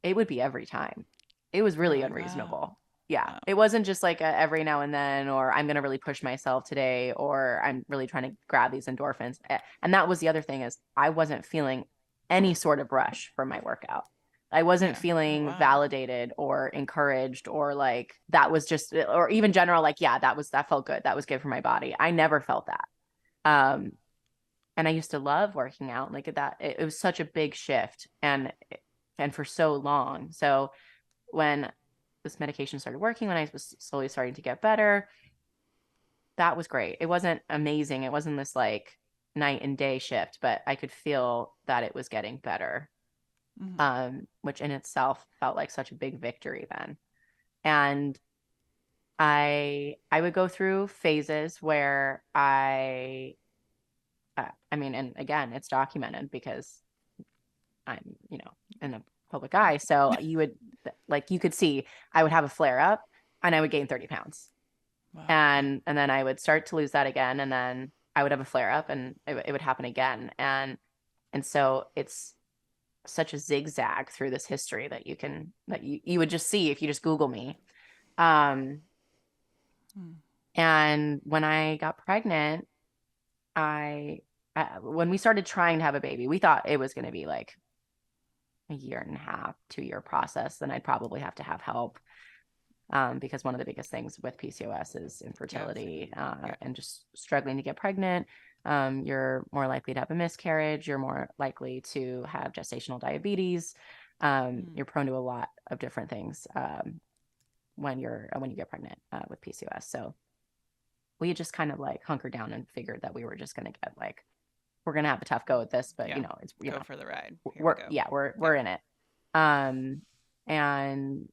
[SPEAKER 3] it would be every time. It was really unreasonable.
[SPEAKER 2] Wow.
[SPEAKER 3] Yeah.
[SPEAKER 2] Wow.
[SPEAKER 3] It wasn't just like a every now and then, or I'm going to really push myself today, or I'm really trying to grab these endorphins. And that was the other thing, is I wasn't feeling any sort of rush from my workout. I wasn't feeling validated or encouraged, or like that was just, or even general, like, yeah, that felt good. That was good for my body. I never felt that. And I used to love working out like that. It was such a big shift and for so long. So when this medication started working, when I was slowly starting to get better, that was great. It wasn't amazing. It wasn't this like night and day shift, but I could feel that it was getting better. Which in itself felt like such a big victory then. And I would go through phases where I mean, and again, it's documented because I'm, in the public eye. So you could see I would have a flare up and I would gain 30 pounds. Wow. And then I would start to lose that again. And then I would have a flare up and it would happen again. And so it's such a zigzag through this history that you would just see if you just Google me. And when I got pregnant, when we started trying to have a baby, we thought it was going to be like a 1.5 2-year process. Then I'd probably have to have help, because one of the biggest things with PCOS is infertility, and just struggling to get pregnant. You're more likely to have a miscarriage. You're more likely to have gestational diabetes. You're prone to a lot of different things when you get pregnant with PCOS. So we just kind of like hunkered down and figured that we were just going to get like, we're going to have a tough go at this, but it's,
[SPEAKER 2] go for the ride.
[SPEAKER 3] We're in it. And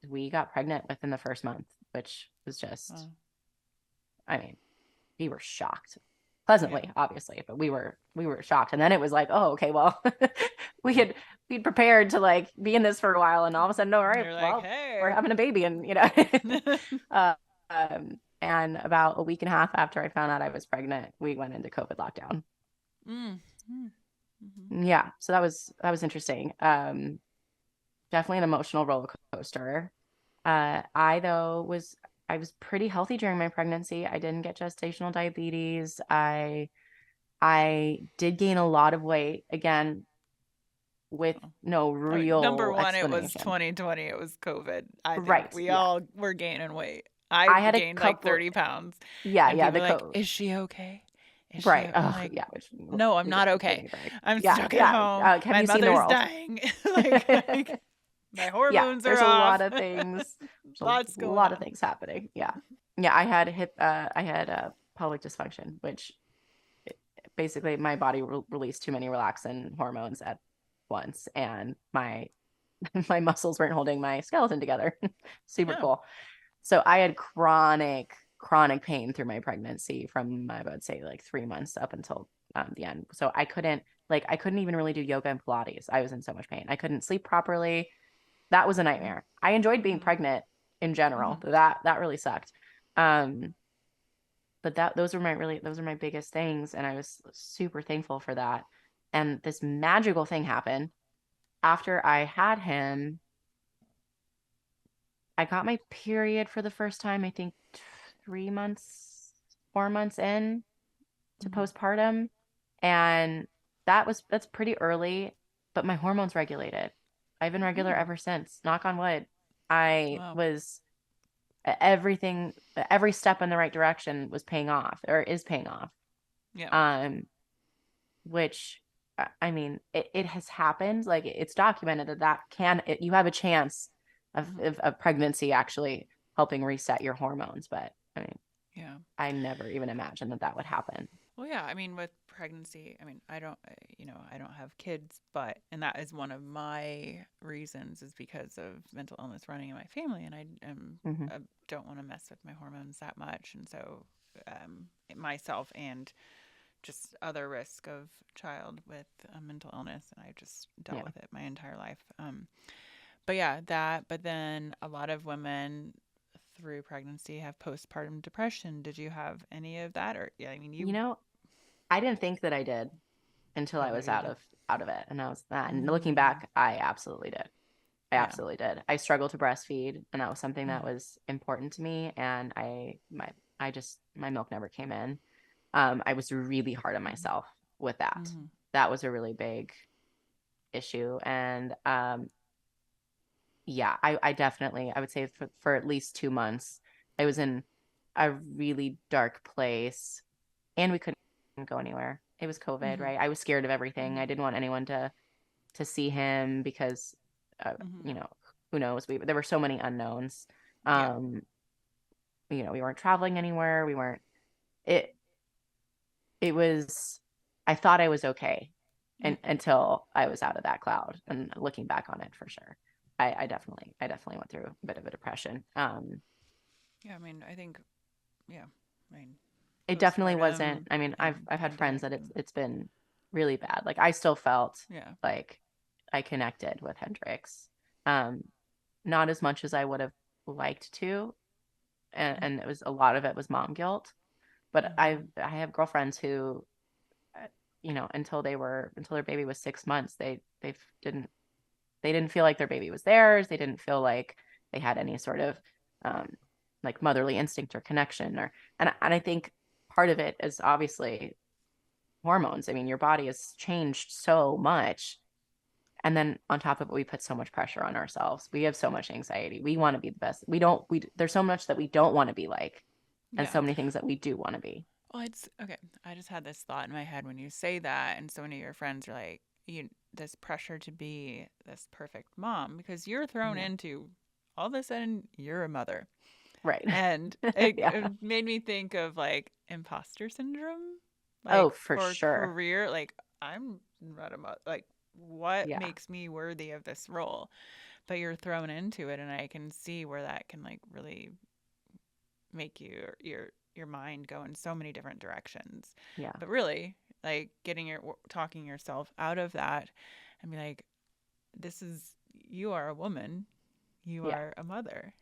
[SPEAKER 3] we got pregnant within the first month, which was just, I mean, we were shocked, pleasantly, obviously, but we were shocked. And then it was like, oh, okay, well, we'd prepared to like be in this for a while, and all of a sudden, all right, well, hey, we're having a baby, and and about a week and a half after I found out I was pregnant, we went into COVID lockdown. Yeah, so that was interesting. Definitely an emotional roller coaster. I was pretty healthy during my pregnancy. I didn't get gestational diabetes. I did gain a lot of weight, again, with no real
[SPEAKER 2] number one,
[SPEAKER 3] explanation.
[SPEAKER 2] It was 2020. It was COVID. I think
[SPEAKER 3] right.
[SPEAKER 2] We all were gaining weight. I had gained like 30 pounds.
[SPEAKER 3] Yeah,
[SPEAKER 2] and
[SPEAKER 3] yeah.
[SPEAKER 2] Like, is she okay? Is
[SPEAKER 3] right.
[SPEAKER 2] She, like,
[SPEAKER 3] yeah.
[SPEAKER 2] No, I'm not okay. I'm stuck at home. My mother's dying. like my hormones are
[SPEAKER 3] there's
[SPEAKER 2] off.
[SPEAKER 3] A lot of things.
[SPEAKER 2] Lots
[SPEAKER 3] going on. A lot of things happening. Yeah. I had pelvic dysfunction, which basically my body released too many relaxin hormones at once, and my muscles weren't holding my skeleton together. Super cool. So I had chronic pain through my pregnancy from, I would say, like 3 months up until the end. So I couldn't even really do yoga and Pilates. I was in so much pain. I couldn't sleep properly. That was a nightmare. I enjoyed being pregnant in general. That really sucked. But those were my biggest things. And I was super thankful for that. And this magical thing happened after I had him. I got my period for the first time, I think 4 months in to postpartum. And that's pretty early, but my hormones regulated. I've been regular ever since, knock on wood. I was everything, every step in the right direction was paying off, or is paying off. Yeah. Which, I mean, it has happened. Like, it's documented that you have a chance of pregnancy actually helping reset your hormones. But I mean, I never even imagined that would happen.
[SPEAKER 2] Well, yeah, I mean, with pregnancy, I mean, I don't have kids, and that is one of my reasons is because of mental illness running in my family, and
[SPEAKER 3] Hmm.
[SPEAKER 2] I don't want to mess with my hormones that much, and so myself and just other risk of child with mental illness, and I just dealt
[SPEAKER 3] Yeah.
[SPEAKER 2] with it my entire life. But then a lot of women through pregnancy have postpartum depression. Did you have any of that? Or, yeah, I mean,
[SPEAKER 3] You
[SPEAKER 2] you
[SPEAKER 3] know, I didn't think that I did until I was
[SPEAKER 2] totally did.
[SPEAKER 3] out of it. And I was and looking
[SPEAKER 2] Mm,
[SPEAKER 3] back, I absolutely did. I
[SPEAKER 2] yeah.
[SPEAKER 3] absolutely did. I struggled to breastfeed, and that was something that
[SPEAKER 2] Mm,
[SPEAKER 3] was important to me. And I just my milk never came in. I was really hard on myself with that.
[SPEAKER 2] mm,
[SPEAKER 3] That was a really big issue. And yeah, I definitely I would say for at least 2 months, I was in a really dark place, and we couldn't go anywhere. It was COVID,
[SPEAKER 2] mm,
[SPEAKER 3] right? I was scared of everything. I
[SPEAKER 2] mm,
[SPEAKER 3] didn't want anyone to see him because,
[SPEAKER 2] mm,
[SPEAKER 3] you know, who knows? There were so many unknowns.
[SPEAKER 2] yeah.
[SPEAKER 3] Um, we weren't traveling anywhere. We weren't. It it was. I thought I was okay,
[SPEAKER 2] Mm,
[SPEAKER 3] and until I was out of that cloud. And looking back on it, for sure, I definitely went through a bit of a depression.
[SPEAKER 2] yeah. I mean, I think, yeah. I mean,
[SPEAKER 3] It definitely wasn't.
[SPEAKER 2] postpartum
[SPEAKER 3] I mean,
[SPEAKER 2] and
[SPEAKER 3] I've had friends
[SPEAKER 2] pandemic.
[SPEAKER 3] that it's been really bad. Like I still felt
[SPEAKER 2] Yeah.
[SPEAKER 3] like I connected with Hendrix. Um, Not as much as I would have liked to,
[SPEAKER 2] Mm,
[SPEAKER 3] and it was a lot of it was mom guilt. But
[SPEAKER 2] mm,
[SPEAKER 3] I have girlfriends who, uh, until their baby was 6 months, didn't they didn't feel like their baby was theirs. They didn't feel like they had any sort of um, like motherly instinct or connection. And I think part of it is obviously hormones. I mean, your body has changed so much. And then on top of it, we put so much pressure on ourselves. We have so much anxiety. We want to be the best. There's so much that we don't want to be like, and
[SPEAKER 2] yeah.
[SPEAKER 3] so many things that we do want to be.
[SPEAKER 2] Well, it's okay. I just had this thought in my head when you say that, and so many of your friends are like, this pressure to be this perfect mom because you're thrown
[SPEAKER 3] Yeah.
[SPEAKER 2] into all of a sudden you're a mother.
[SPEAKER 3] Right.
[SPEAKER 2] And
[SPEAKER 3] Yeah.
[SPEAKER 2] it made me think of like imposter syndrome,
[SPEAKER 3] Oh,
[SPEAKER 2] like
[SPEAKER 3] for
[SPEAKER 2] for
[SPEAKER 3] sure.
[SPEAKER 2] career. Like, I'm not a mother. Like, what
[SPEAKER 3] Yeah.
[SPEAKER 2] makes me worthy of this role? But you're thrown into it, and I can see where that can like really make your mind go in so many different directions.
[SPEAKER 3] Yeah.
[SPEAKER 2] But really, like talking yourself out of that and be like, this is you are a woman, you
[SPEAKER 3] Yeah.
[SPEAKER 2] are a mother.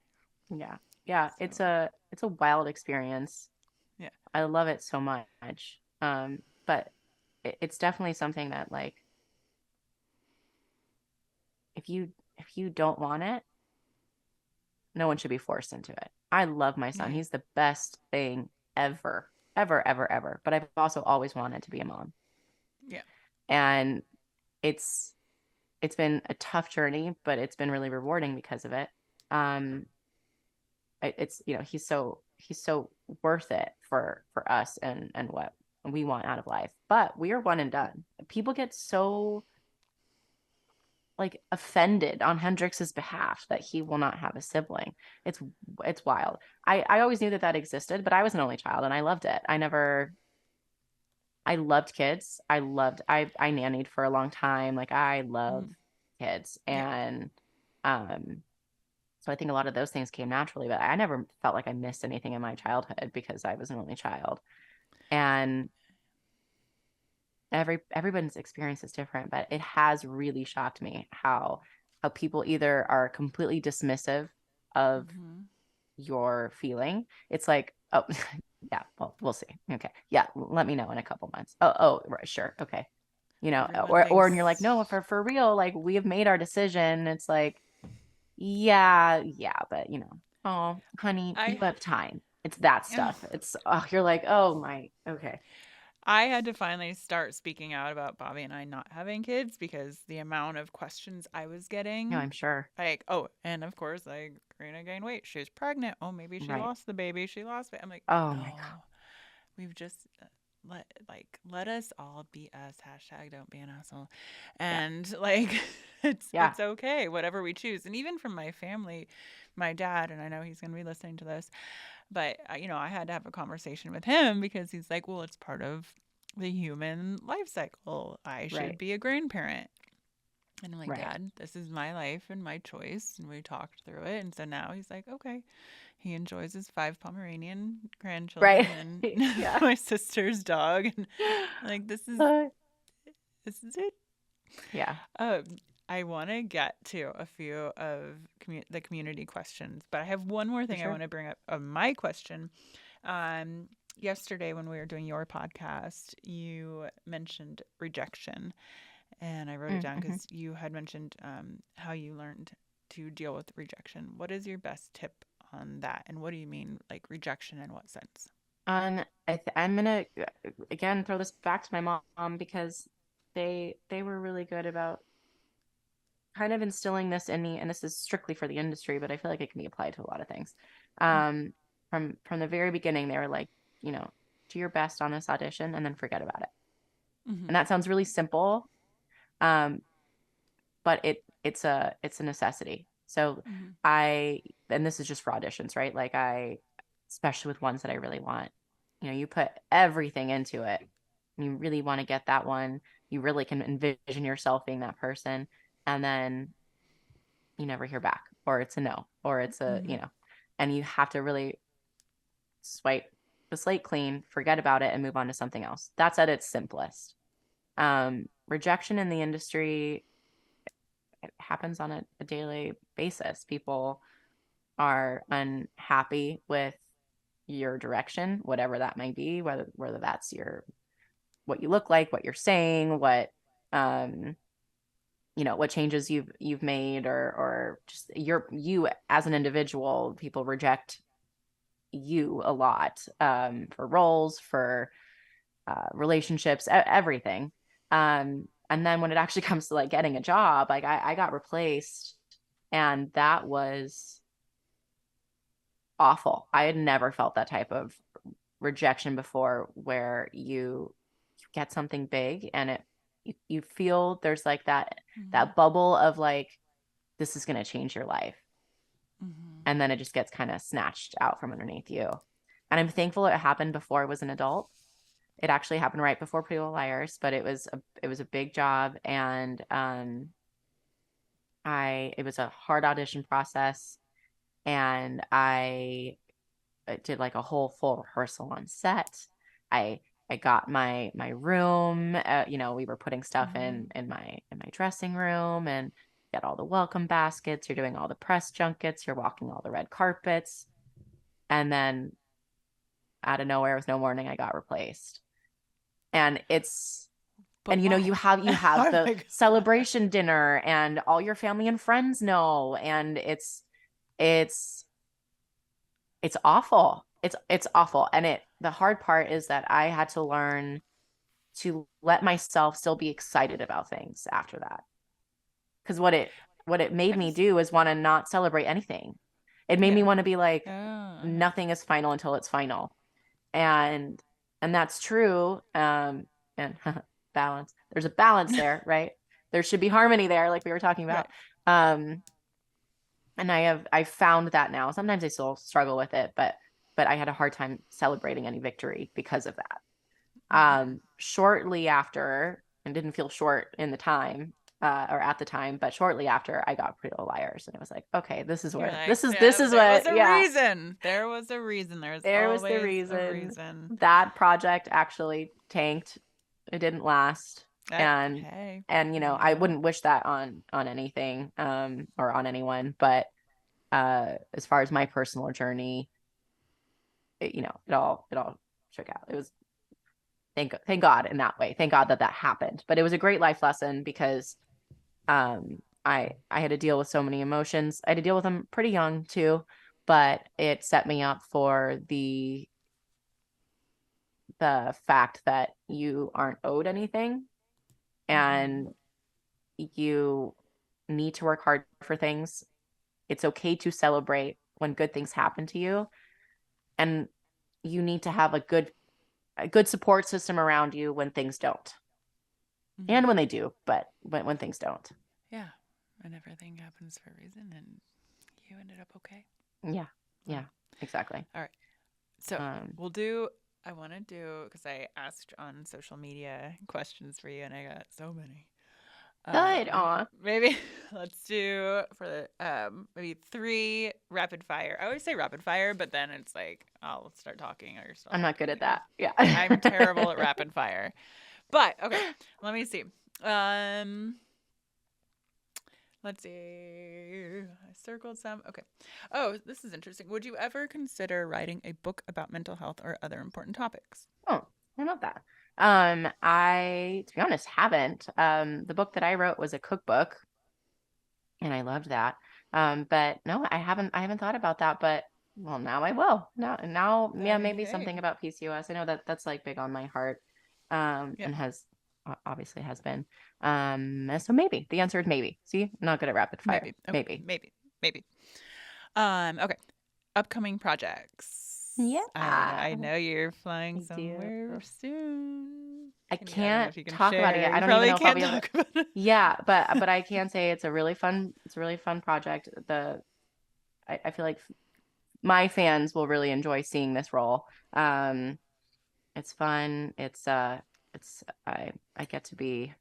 [SPEAKER 3] Yeah. Yeah.
[SPEAKER 2] So
[SPEAKER 3] It's a wild experience.
[SPEAKER 2] yeah.
[SPEAKER 3] I love it so much. But it's definitely something that like if you if you don't want it, no one should be forced into it. I love my son.
[SPEAKER 2] Yeah.
[SPEAKER 3] He's the best thing ever, ever, ever, ever. But I've also always wanted to be a mom.
[SPEAKER 2] Yeah.
[SPEAKER 3] And it's it's been a tough journey, but it's been really rewarding because of it. Um, it's he's so worth it for us and what we want out of life. But we are one and done. People get so like offended on Hendrix's behalf that he will not have a sibling. It's it's wild. I always knew that that existed, but I was an only child and I loved it. I loved kids. I nannied for a long time. Like I love
[SPEAKER 2] Mm.
[SPEAKER 3] kids.
[SPEAKER 2] Yeah.
[SPEAKER 3] And um so I think a lot of those things came naturally, but I never felt like I missed anything in my childhood because I was an only child. And everyone's experience is different, but it has really shocked me how people either are completely dismissive of
[SPEAKER 2] Mm-hmm.
[SPEAKER 3] your feeling. It's like, oh, yeah, well, we'll see. Okay. Yeah, let me know in a couple months. Oh, right, sure. Okay.
[SPEAKER 2] Everyone
[SPEAKER 3] Or and you're like, no,
[SPEAKER 2] thinks
[SPEAKER 3] for real, like we have made our decision. It's like, yeah, but oh, honey, you
[SPEAKER 2] I
[SPEAKER 3] have time. It's that
[SPEAKER 2] yeah.
[SPEAKER 3] stuff. You're like, oh my, okay.
[SPEAKER 2] I had to finally start speaking out about Bobby and I not having kids because the amount of questions I was
[SPEAKER 3] No,
[SPEAKER 2] getting,
[SPEAKER 3] I'm sure.
[SPEAKER 2] like, oh, and of course, like, Karina gained weight. She's pregnant. Oh, maybe she
[SPEAKER 3] Right.
[SPEAKER 2] lost the baby. She lost it. I'm like,
[SPEAKER 3] Oh my God.
[SPEAKER 2] no, we've just let us all be us. Hashtag don't be an asshole.
[SPEAKER 3] Yeah.
[SPEAKER 2] And like, it's
[SPEAKER 3] Yeah.
[SPEAKER 2] it's okay, whatever we choose. And even from my family, my dad, and I know he's gonna be listening to this, but I had to have a conversation with him because he's like, well, it's part of the human life cycle. I should
[SPEAKER 3] Right.
[SPEAKER 2] be a grandparent. And I'm like,
[SPEAKER 3] Right.
[SPEAKER 2] Dad, this is my life and my choice. And we talked through it. And so now he's like, okay. He enjoys his 5 Pomeranian
[SPEAKER 3] Right.
[SPEAKER 2] grandchildren and
[SPEAKER 3] Yeah.
[SPEAKER 2] my sister's dog. And like,
[SPEAKER 3] Uh,
[SPEAKER 2] this is it.
[SPEAKER 3] yeah.
[SPEAKER 2] Um, I want to get to a few of the community questions, but I have one more
[SPEAKER 3] For
[SPEAKER 2] thing I
[SPEAKER 3] sure.
[SPEAKER 2] want to bring up of my question. Yesterday when we were doing your podcast, you mentioned rejection, and I wrote it down
[SPEAKER 3] Mm-hmm.
[SPEAKER 2] because you had mentioned how you learned to deal with rejection. What is your best tip on that, and what do you mean, like rejection in what sense?
[SPEAKER 3] I'm gonna again throw this back to my mom because they were really good about kind of instilling this in me, and this is strictly for the industry, but I feel like it can be applied to a lot of things. Um, from the very beginning, they were like, you know, do your best on this audition and then forget about it.
[SPEAKER 2] Mm-hmm.
[SPEAKER 3] And that sounds really simple, um, but it's a necessity. So
[SPEAKER 2] Mm-hmm.
[SPEAKER 3] I and this is just for auditions, right? Like especially with ones that I really want, you put everything into it. And you really want to get that one. You really can envision yourself being that person, and then you never hear back, or it's a no, or it's
[SPEAKER 2] Mm-hmm.
[SPEAKER 3] and you have to really swipe the slate clean, forget about it, and move on to something else. That's at its simplest. Rejection in the industry, it happens on a daily basis. People are unhappy with your direction, whatever that might be, whether that's what you look like, what you're saying, um what changes you've made, or just you as an individual. People reject you a lot, for roles, for relationships, everything. And then when it actually comes to like getting a job, like I got replaced, and that was awful. I had never felt that type of rejection before, where you get something big, and you feel there's like
[SPEAKER 2] Mm-hmm.
[SPEAKER 3] that bubble of like, this is going to change your life,
[SPEAKER 2] Mm-hmm.
[SPEAKER 3] and then it just gets kind of snatched out from underneath you. And I'm thankful it happened before I was an adult. It actually happened right before Pretty Little Liars, but it was a big job, and I it was a hard audition process, and I did like a whole full rehearsal on set. I got my room. We were putting stuff
[SPEAKER 2] Mm-hmm.
[SPEAKER 3] in my dressing room, and get all the welcome baskets. You're doing all the press junkets. You're walking all the red carpets, and then out of nowhere, with no warning, I got replaced. And
[SPEAKER 2] But
[SPEAKER 3] you
[SPEAKER 2] why?
[SPEAKER 3] have
[SPEAKER 2] I'm
[SPEAKER 3] the
[SPEAKER 2] like,
[SPEAKER 3] celebration dinner, and all your family and friends know, and it's it's awful. It's awful. And the hard part is that I had to learn to let myself still be excited about things after that. Because what it made
[SPEAKER 2] I
[SPEAKER 3] me
[SPEAKER 2] just,
[SPEAKER 3] do is want to not celebrate anything. It made me
[SPEAKER 2] yeah.
[SPEAKER 3] want to be like,
[SPEAKER 2] Uh-huh.
[SPEAKER 3] nothing is final until it's final. And that's true. And balance. There's a balance there, right? There should be harmony there, like we were talking about.
[SPEAKER 2] Right.
[SPEAKER 3] Um, and I found that now. Sometimes I still struggle with it, but I had a hard time celebrating any victory because of that.
[SPEAKER 2] Mm-hmm.
[SPEAKER 3] Shortly after, and didn't feel short in the time, or at the time, but shortly after, I got Pretty Little Liars, and it was like, okay, this is
[SPEAKER 2] You're
[SPEAKER 3] where
[SPEAKER 2] like,
[SPEAKER 3] this is
[SPEAKER 2] yeah,
[SPEAKER 3] this is
[SPEAKER 2] there was
[SPEAKER 3] what,
[SPEAKER 2] a
[SPEAKER 3] yeah,
[SPEAKER 2] reason. There was a reason. There's
[SPEAKER 3] there was the
[SPEAKER 2] always a
[SPEAKER 3] reason.
[SPEAKER 2] reason.
[SPEAKER 3] That project actually tanked. It didn't last. And
[SPEAKER 2] Hey,
[SPEAKER 3] I
[SPEAKER 2] yeah.
[SPEAKER 3] wouldn't wish that on anything, or on anyone, but as far as my personal journey, it all shook out. It was, thank God in that way. Thank God that happened. But it was a great life lesson, because I had to deal with so many emotions. I had to deal with them pretty young too, but it set me up for the fact that you aren't owed anything,
[SPEAKER 2] Mm-hmm.
[SPEAKER 3] and you need to work hard for things. It's okay to celebrate when good things happen to you, and you need to have a good support system around you when things don't, and
[SPEAKER 2] Mm-hmm.
[SPEAKER 3] when they do, but when things don't.
[SPEAKER 2] Yeah. And everything happens for a reason, and you ended up okay.
[SPEAKER 3] Yeah,
[SPEAKER 2] All
[SPEAKER 3] yeah,
[SPEAKER 2] right.
[SPEAKER 3] exactly.
[SPEAKER 2] All right. So
[SPEAKER 3] Um,
[SPEAKER 2] we'll do I want to do, because I asked on social media questions for you and I got so many.
[SPEAKER 3] Good. Aw.
[SPEAKER 2] Maybe let's do for the maybe 3 rapid fire. I always say rapid fire, but then it's like I'll start talking or stop.
[SPEAKER 3] I'm not good at that. Yeah.
[SPEAKER 2] I'm terrible at rapid fire. But okay, let me see. Let's see. I circled some. Okay. Oh, this is interesting. Would you ever consider writing a book about mental health or other important topics?
[SPEAKER 3] Oh, I love that. I, to be honest, haven't. The book that I wrote was a cookbook, and I loved that. But no, I haven't thought about that, but well, now I will. Now, yeah, maybe
[SPEAKER 2] Okay.
[SPEAKER 3] something about PCOS. I know that that's like big on my heart,
[SPEAKER 2] Yeah.
[SPEAKER 3] and has obviously has been. So maybe the answer is maybe. See, I'm not good at rapid fire.
[SPEAKER 2] Maybe. Okay. Maybe. Okay. Upcoming projects.
[SPEAKER 3] Yeah.
[SPEAKER 2] I know you're flying
[SPEAKER 3] I
[SPEAKER 2] somewhere
[SPEAKER 3] do.
[SPEAKER 2] soon.
[SPEAKER 3] I
[SPEAKER 2] don't know
[SPEAKER 3] can't
[SPEAKER 2] if you can
[SPEAKER 3] talk about it
[SPEAKER 2] share.
[SPEAKER 3] yet.
[SPEAKER 2] You
[SPEAKER 3] I don't
[SPEAKER 2] probably
[SPEAKER 3] even know if I'll
[SPEAKER 2] can't
[SPEAKER 3] be able
[SPEAKER 2] talk about it.
[SPEAKER 3] Yeah, but I can say it's a really fun project. I feel like my fans will really enjoy seeing this role. It's fun. I get to be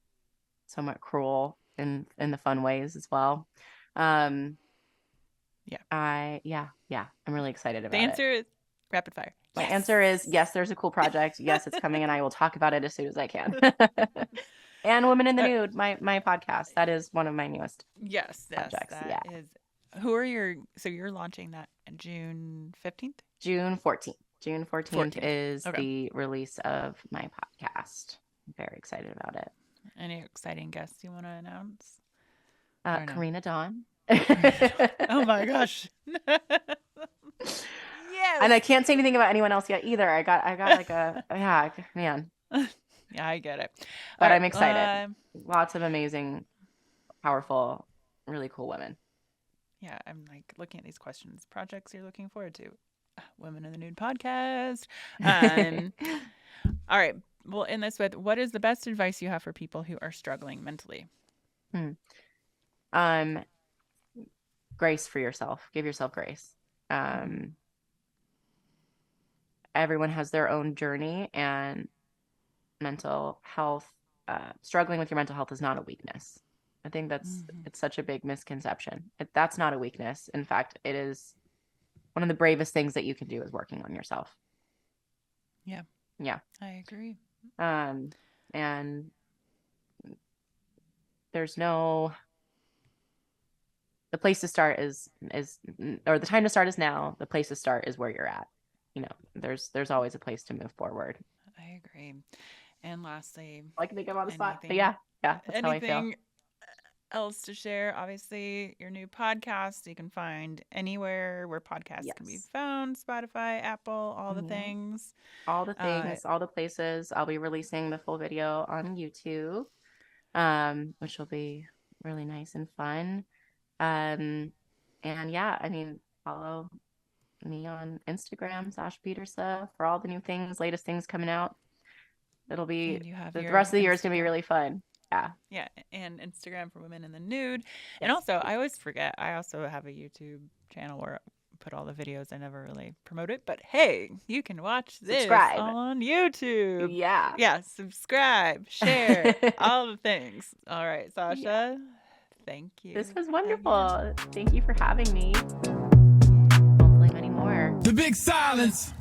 [SPEAKER 3] somewhat cruel in the fun ways as well. Yeah. I'm really excited about
[SPEAKER 2] The
[SPEAKER 3] it.
[SPEAKER 2] answer is rapid fire.
[SPEAKER 3] My answer is yes, there's a cool project. Yes, it's coming, and I will talk about it as soon as I can. And Women in the Nude, my podcast. That is one of my newest projects.
[SPEAKER 2] That is. Who are you're launching that June 15th?
[SPEAKER 3] June 14th. June 14th is the release of my podcast. I'm very excited about it.
[SPEAKER 2] Any exciting guests you want to announce?
[SPEAKER 3] Karina Dawn.
[SPEAKER 2] Oh my gosh. Yes.
[SPEAKER 3] And I can't say anything about anyone else yet either. I got like a man.
[SPEAKER 2] Yeah, I get it.
[SPEAKER 3] But I'm excited. Lots of amazing, powerful, really cool women.
[SPEAKER 2] Yeah, I'm like looking at these questions. Projects you're looking forward to. Women in the Nude podcast. All right. We'll end this with, what is the best advice you have for people who are struggling mentally?
[SPEAKER 3] Grace for yourself. Give yourself grace. Everyone has their own journey, and mental health, struggling with your mental health is not a weakness. I think it's such a big misconception. That's not a weakness. In fact, it is one of the bravest things that you can do is working on yourself.
[SPEAKER 2] Yeah. I agree.
[SPEAKER 3] And there's no, the place to start or the time to start is now. The place to start is where you're at. There's always a place to move forward.
[SPEAKER 2] I agree. And lastly,
[SPEAKER 3] I can think of on the spot, but yeah, that's how I feel.
[SPEAKER 2] Anything else to share? Obviously, your new podcast you can find anywhere where podcasts can be found: Spotify, Apple, all the things.
[SPEAKER 3] All the things, all the places. I'll be releasing the full video on YouTube, which will be really nice and fun. And yeah, I mean, follow me on Instagram, Sasha Pieterse, for all the new things, latest things coming out. It'll be the rest of the year is gonna be really fun. Yeah,
[SPEAKER 2] and Instagram for Women in the Nude. And also, I always forget, I also have a YouTube channel where I put all the videos. I never really promote it, but hey, you can watch this on YouTube. Yeah, subscribe, share, all the things. All right, Sasha, thank you.
[SPEAKER 3] This was wonderful. Thank you for having me. Hopefully many more.
[SPEAKER 1] The big silence.